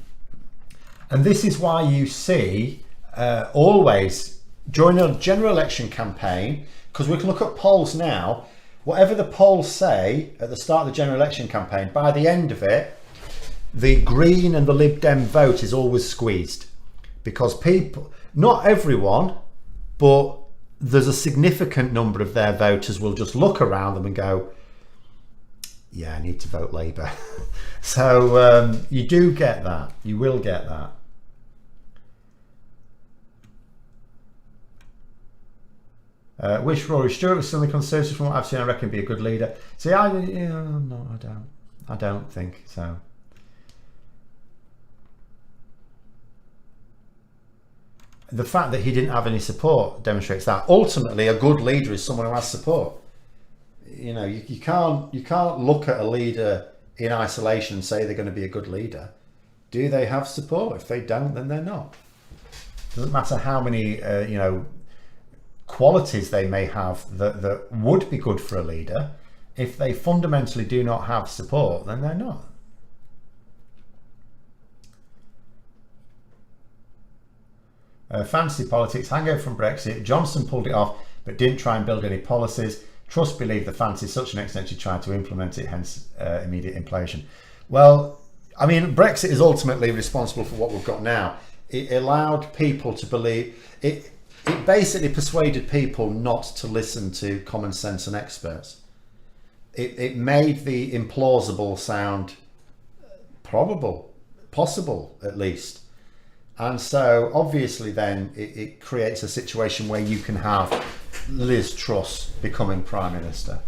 this is why you see always during a general election campaign, because we can look at polls now, whatever the polls say at the start of the general election campaign, by the end of it, the Green and the Lib Dem vote is always squeezed, because people, not everyone, but there's a significant number of their voters will just look around them and go, yeah, I need to vote Labour. So you do get that. You will get that. Wish Rory Stewart was still the Conservative. From what I've seen, I reckon be a good leader. See, no, I don't think so. The fact that he didn't have any support demonstrates that. Ultimately, a good leader is someone who has support. You know, you can't look at a leader in isolation and say they're going to be a good leader. Do they have support? If they don't, then they're not. Doesn't matter how many you know, qualities they may have that would be good for a leader. If they fundamentally do not have support, then they're not. Fantasy politics, hangover from Brexit. Johnson pulled it off but didn't try and build any policies. Truss believed the fantasy such an extent she tried to implement it, hence immediate implosion. Well, I mean, Brexit is ultimately responsible for what we've got now. It allowed people to believe, it basically persuaded people not to listen to common sense and experts. It made the implausible sound probable, possible at least. And so obviously then it creates a situation where you can have Liz Truss becoming Prime Minister.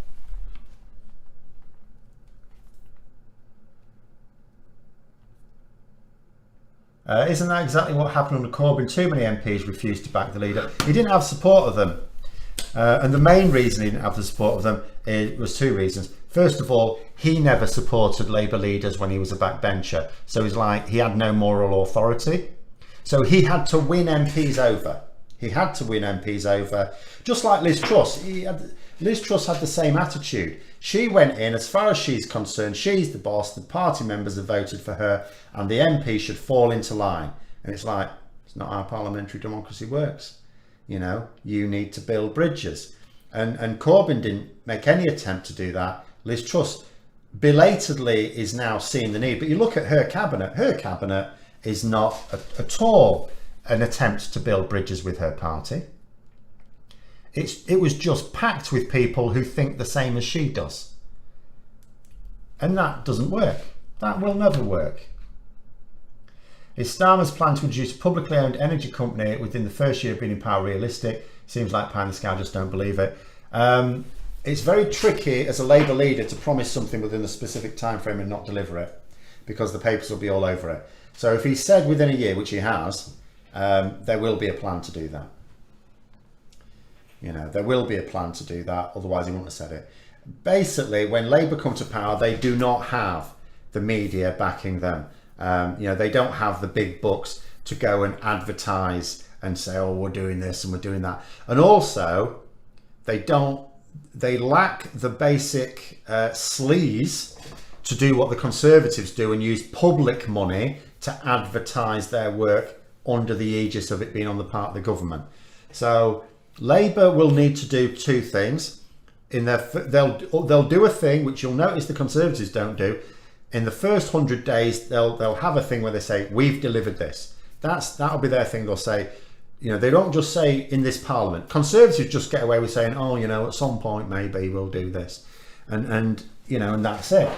Isn't that exactly what happened under Corbyn? Too many MPs refused to back the leader. He didn't have support of them. And the main reason he didn't have the support of them was two reasons. First of all, he never supported Labour leaders when he was a backbencher. So he's like, he had no moral authority. So he had to win MPs over. He had to win MPs over, just like Liz Truss. Liz Truss had the same attitude. She went in, as far as she's concerned, she's the boss, the party members have voted for her, and the MP should fall into line. And it's like, it's not how parliamentary democracy works. You know, you need to build bridges. And Corbyn didn't make any attempt to do that. Liz Truss belatedly is now seeing the need. But you look at her cabinet is not at all an attempt to build bridges with her party. It was just packed with people who think the same as she does. And that doesn't work. That will never work. Is Starmer's plan to introduce a publicly owned energy company within the first year of being in power realistic? Seems like pie in the sky, I just don't believe it. It's very tricky as a Labour leader to promise something within a specific time frame and not deliver it, because the papers will be all over it. So if he said within a year, which he has, there will be a plan to do that. You know, there will be a plan to do that, otherwise he wouldn't have said it. Basically, when Labour come to power, they do not have the media backing them. You know, they don't have the big bucks to go and advertise and say, oh, we're doing this and we're doing that. And also, they lack the basic sleaze to do what the Conservatives do and use public money to advertise their work under the aegis of it being on the part of the government. So Labour will need to do two things. They'll do a thing which you'll notice the Conservatives don't do. In the first 100 days, they'll have a thing where they say, we've delivered this. That'll be their thing. They'll say, you know, they don't just say in this Parliament. Conservatives just get away with saying, oh, you know, at some point maybe we'll do this, and you know, and that's it.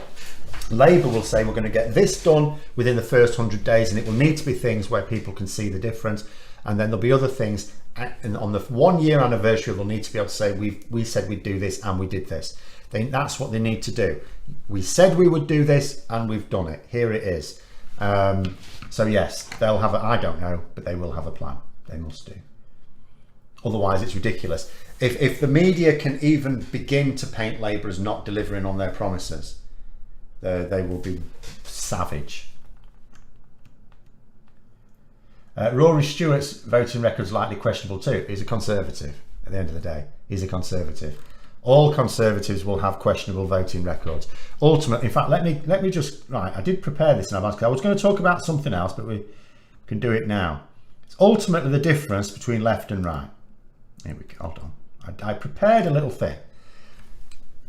Labour will say we're going to get this done within the first 100 days, and it will need to be things where people can see the difference. And then there'll be other things, and on the 1 year anniversary, they'll need to be able to say we said we'd do this and we did this. That's what they need to do. We said we would do this and we've done it. Here it is. So yes, they'll have I don't know, but they will have a plan. They must do. Otherwise it's ridiculous. If the media can even begin to paint Labour as not delivering on their promises, they will be savage. Rory Stewart's voting record is likely questionable too. He's a Conservative at the end of the day. He's a Conservative. All Conservatives will have questionable voting records. Ultimately, in fact, let me just, right, I did prepare this in advance. I was going to talk about something else, but we can do it now. It's ultimately the difference between left and right. Here we go, hold on. I prepared a little thing.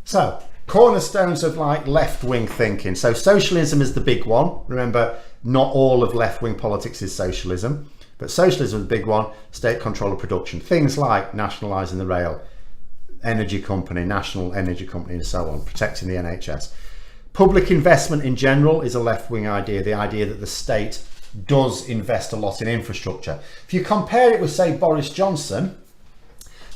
So, cornerstones of like left-wing thinking. So socialism is the big one. Remember, not all of left-wing politics is socialism, but socialism is the big one. State control of production. Things like nationalising the rail, energy company, national energy company, and so on, protecting the NHS. Public investment in general is a left-wing idea, the idea that the state does invest a lot in infrastructure. If you compare it with, say, Boris Johnson,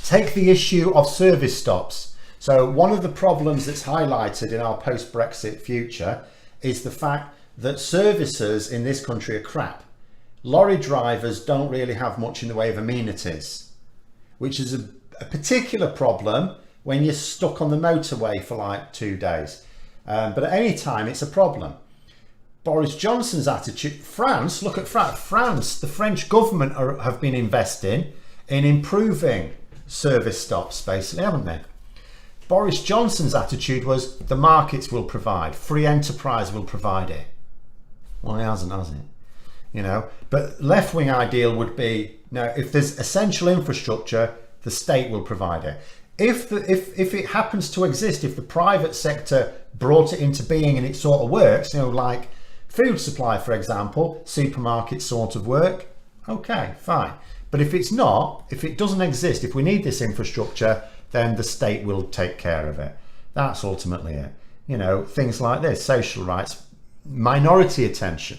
take the issue of service stops. So one of the problems that's highlighted in our post-Brexit future is the fact that services in this country are crap. Lorry drivers don't really have much in the way of amenities, which is a particular problem when you're stuck on the motorway for like 2 days. But at any time, it's a problem. Boris Johnson's attitude, France, look at France. France, the French government have been investing in improving service stops, basically, haven't they? Boris Johnson's attitude was the markets will provide, free enterprise will provide it. Well, it hasn't, has it? You know, but left-wing ideal would be, no, if there's essential infrastructure, the state will provide it. If it happens to exist, if the private sector brought it into being and it sort of works, you know, like food supply, for example, supermarkets sort of work, okay, fine. But if it's not, if it doesn't exist, if we need this infrastructure, then the state will take care of it. That's ultimately it. You know, things like this, social rights, minority attention,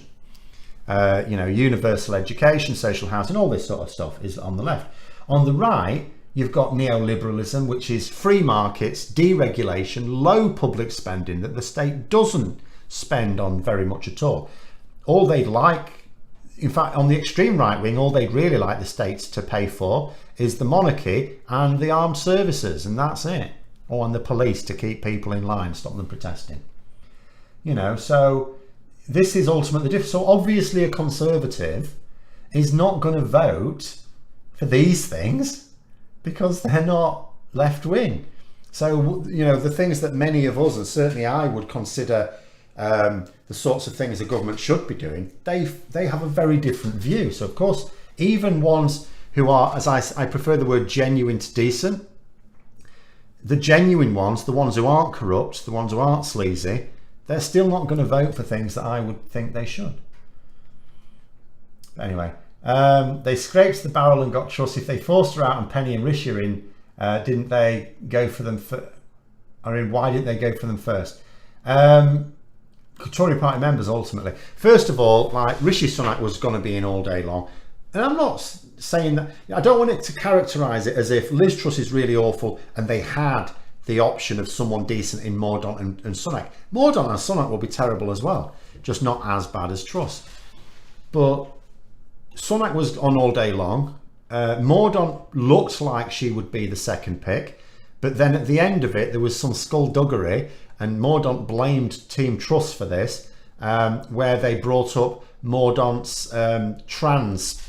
you know, universal education, social housing, all this sort of stuff is on the left. On the right, you've got neoliberalism, which is free markets, deregulation, low public spending that the state doesn't spend on very much at all. All they'd like, in fact, on the extreme right wing, all they'd really like the states to pay for is the monarchy and the armed services, and that's it. Or on the police to keep people in line, stop them protesting. You know, so this is ultimately different. So obviously a conservative is not going to vote for these things because they're not left wing. So, you know, the things that many of us, and certainly I would consider the sorts of things the government should be doing, they have a very different view. So of course, even ones who are, as I prefer the word genuine to decent, the genuine ones, the ones who aren't corrupt, the ones who aren't sleazy, they're still not going to vote for things that I would think they should. But anyway, they scraped the barrel and got Truss. If they forced her out and Penny and Rishi are in, didn't they go for them? Why didn't they go for them first? Tory party members ultimately. First of all, like Rishi Sunak was going to be in all day long, and I'm not saying that. I don't want it to characterise it as if Liz Truss is really awful and they had the option of someone decent in Mordaunt and Sunak. Mordaunt and Sunak will be terrible as well, just not as bad as Truss. But Sunak was on all day long. Mordaunt looked like she would be the second pick, but then at the end of it there was some skullduggery, and Mordaunt blamed Team Truss for this, where they brought up Mordaunt's trans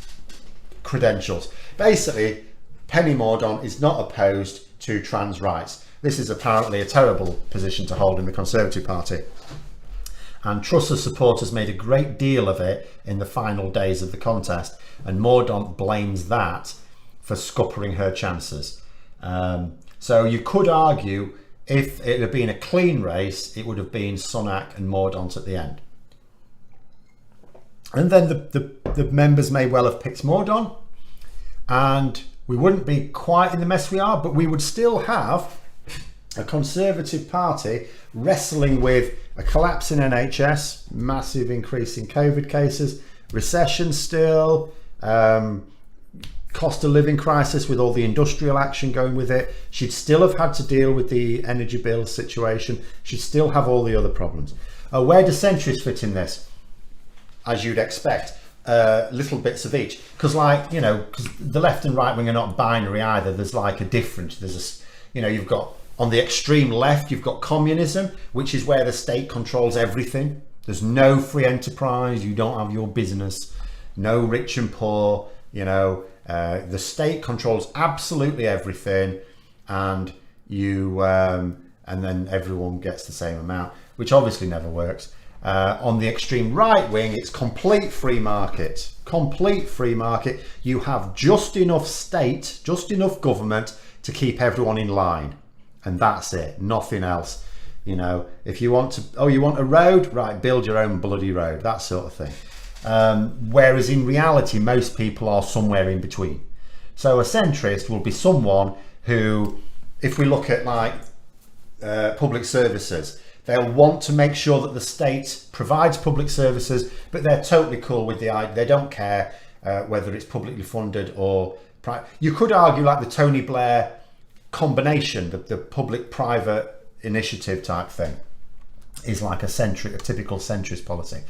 credentials. Basically, Penny Mordaunt is not opposed to trans rights. This is apparently a terrible position to hold in the Conservative Party. And Truss's supporters made a great deal of it in the final days of the contest, and Mordaunt blames that for scuppering her chances. So you could argue if it had been a clean race, it would have been Sunak and Mordaunt at the end. And then the members may well have picked Mordaunt, and we wouldn't be quite in the mess we are, but we would still have a Conservative Party wrestling with a collapse in NHS, massive increase in COVID cases, recession still, cost of living crisis with all the industrial action going with it. She'd still have had to deal with the energy bill situation. She'd still have all the other problems. Where do centrists fit in this? As you'd expect, little bits of each. Because, like, you know, because the left and right wing are not binary either. There's like a difference. There's a, you know, you've got on the extreme left, you've got communism, which is where the state controls everything. There's no free enterprise. You don't have your business. No rich and poor. You know, the state controls absolutely everything, and you, and then everyone gets the same amount, which obviously never works. On the extreme right wing, it's complete free market. Complete free market. You have just enough state, just enough government to keep everyone in line. And that's it, nothing else. You know, if you want to, oh, you want a road, right, build your own bloody road, that sort of thing. Whereas in reality, most people are somewhere in between. So a centrist will be someone who, if we look at like public services, they'll want to make sure that the state provides public services, but they're totally cool with the idea. They don't care whether it's publicly funded or private. You could argue like the Tony Blair combination, the public-private initiative type thing is like a typical centrist policy.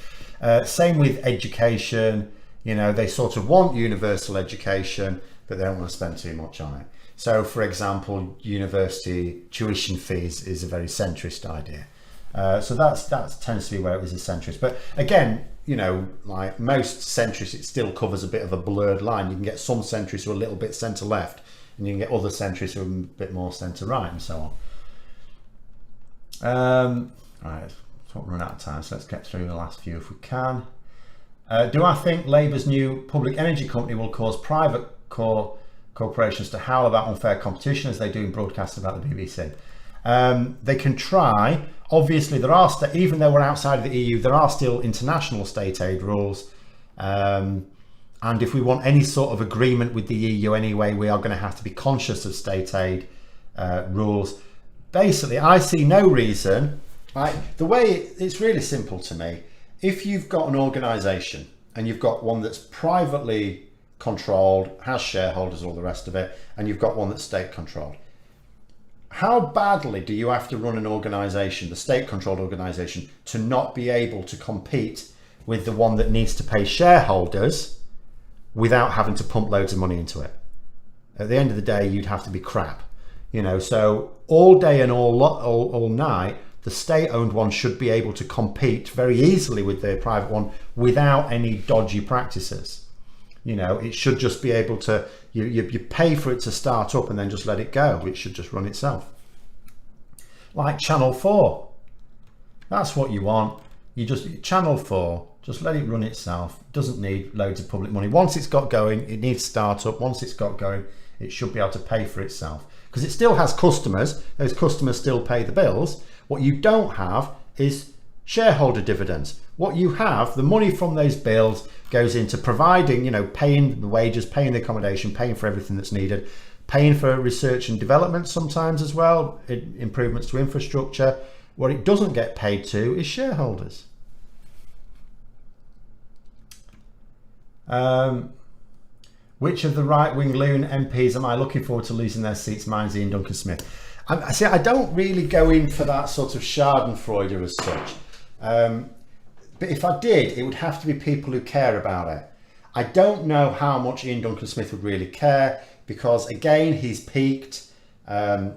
Same with education. You know, they sort of want universal education, but they don't want to spend too much on it. So, for example, university tuition fees is a very centrist idea. So that tends to be where it was a centrist. But again, you know, like most centrists, it still covers a bit of a blurred line. You can get some centrists who are a little bit centre left, and you can get other centrists who are a bit more centre right, and so on. Right, we're running out of time, so let's get through the last few if we can. Do I think Labour's new public energy company will cause private corporations to howl about unfair competition as they do in broadcasts about the BBC? They can try. Obviously, there are, even though we're outside of the EU, there are still international state aid rules. And if we want any sort of agreement with the EU anyway, we are going to have to be conscious of state aid rules. Basically, I see no reason. The way it's really simple to me. If you've got an organisation and you've got one that's privately controlled, has shareholders, all the rest of it, and you've got one that's state controlled, how badly do you have to run an organisation, the state controlled organisation, to not be able to compete with the one that needs to pay shareholders without having to pump loads of money into it? At the end of the day, you'd have to be crap, you know. So all day and all night, the state-owned one should be able to compete very easily with the private one without any dodgy practices. You know, it should just be able to, you pay for it to start up and then just let it go. It should just run itself. Like Channel 4. That's what you want. You just, Channel 4, just let it run itself. It doesn't need loads of public money. Once it's got going, it needs start up. Once it's got going, it should be able to pay for itself. Because it still has customers. Those customers still pay the bills. What you don't have is shareholder dividends. What you have, the money from those bills goes into providing, you know, paying the wages, paying the accommodation, paying for everything that's needed, paying for research and development sometimes as well, improvements to infrastructure. What it doesn't get paid to is shareholders. Which of the right-wing loon MPs am I looking forward to losing their seats? Mine's Ian Duncan Smith. See, I don't really go in for that sort of schadenfreude as such. But if I did, it would have to be people who care about it. I don't know how much Ian Duncan Smith would really care, because again, he's peaked.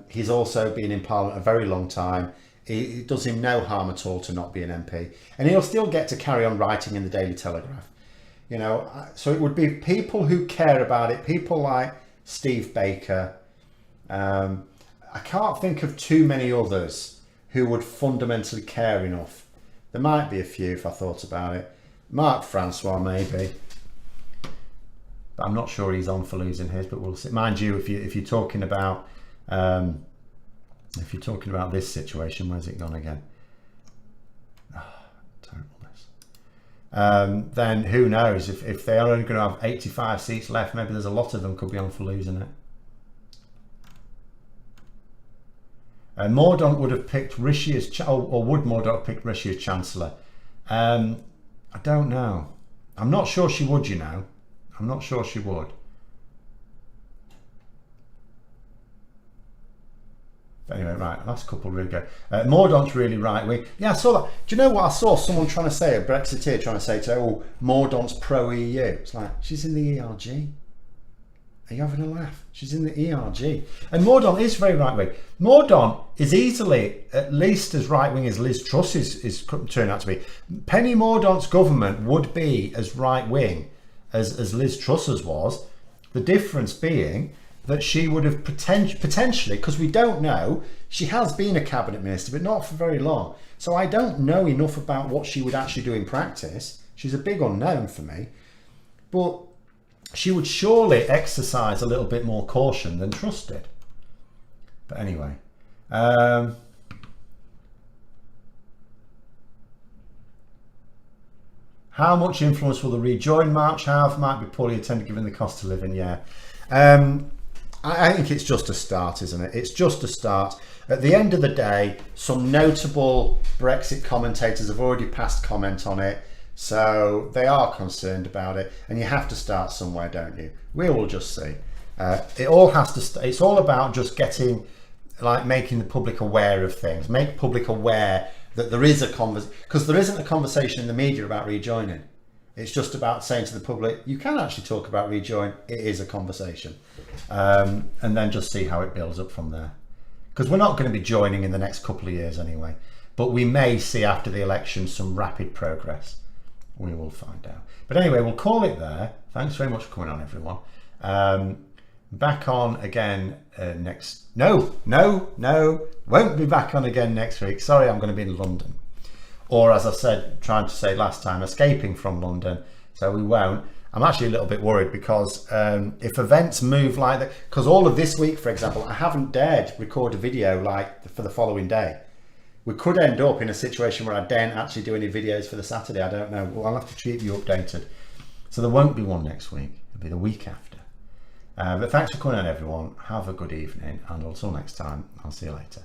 He's also been in Parliament a very long time. It does him no harm at all to not be an MP, and he'll still get to carry on writing in the Daily Telegraph. You know, so it would be people who care about it, people like Steve Baker. I can't think of too many others who would fundamentally care enough. There might be a few if I thought about it. Mark Francois maybe, but I'm not sure he's on for losing his. But we'll see. Mind you, if you're talking about this situation, where's it gone again? Terribleness. Then who knows? If they are only going to have 85 seats left, maybe there's a lot of them could be on for losing it. Mordaunt would have picked Rishi as, or would Mordaunt have picked Rishi as Chancellor? I don't know. I'm not sure she would, you know. I'm not sure she would. But anyway, right, last couple really go. Mordaunt's really right wing. Yeah, I saw that. Do you know what I saw someone trying to say, a Brexiteer trying to say to, oh, Mordaunt's pro-EU. It's like, she's in the ERG. Are you having a laugh? She's in the ERG. And Mordaunt is very right-wing. Mordaunt is easily at least as right-wing as Liz Truss is turned out to be. Penny Mordaunt's government would be as right-wing as Liz Truss's was. The difference being that she would have potentially, because we don't know, she has been a cabinet minister, but not for very long. So I don't know enough about what she would actually do in practice. She's a big unknown for me. But she would surely exercise a little bit more caution than Truss did. But anyway, How much influence will the rejoin march have? Might be poorly attended given the cost of living, yeah. I think it's just a start, isn't it? It's just a start. At the end of the day, some notable Brexit commentators have already passed comment on it, so they are concerned about it, and you have to start somewhere, don't you? We will just see. It all has to. It's all about just getting, like, making the public aware of things. Make public aware that there is a conversation, because there isn't a conversation in the media about rejoining. It's just about saying to the public, you can actually talk about rejoin. It is a conversation, and then just see how it builds up from there. Because we're not going to be joining in the next couple of years anyway, but we may see after the election some rapid progress. We will find out. But anyway, we'll call it there. Thanks very much for coming on, everyone. Back on again next. No, won't be back on again next week. Sorry, I'm going to be in London, or as I said, trying to say last time, escaping from London. So we won't. I'm actually a little bit worried because if events move like that, because all of this week, for example, I haven't dared record a video like for the following day. We could end up in a situation where I daren't actually do any videos for the Saturday. I don't know. Well, I'll have to keep you updated. So there won't be one next week. It'll be the week after. But thanks for coming on, everyone. Have a good evening, and until next time, I'll see you later.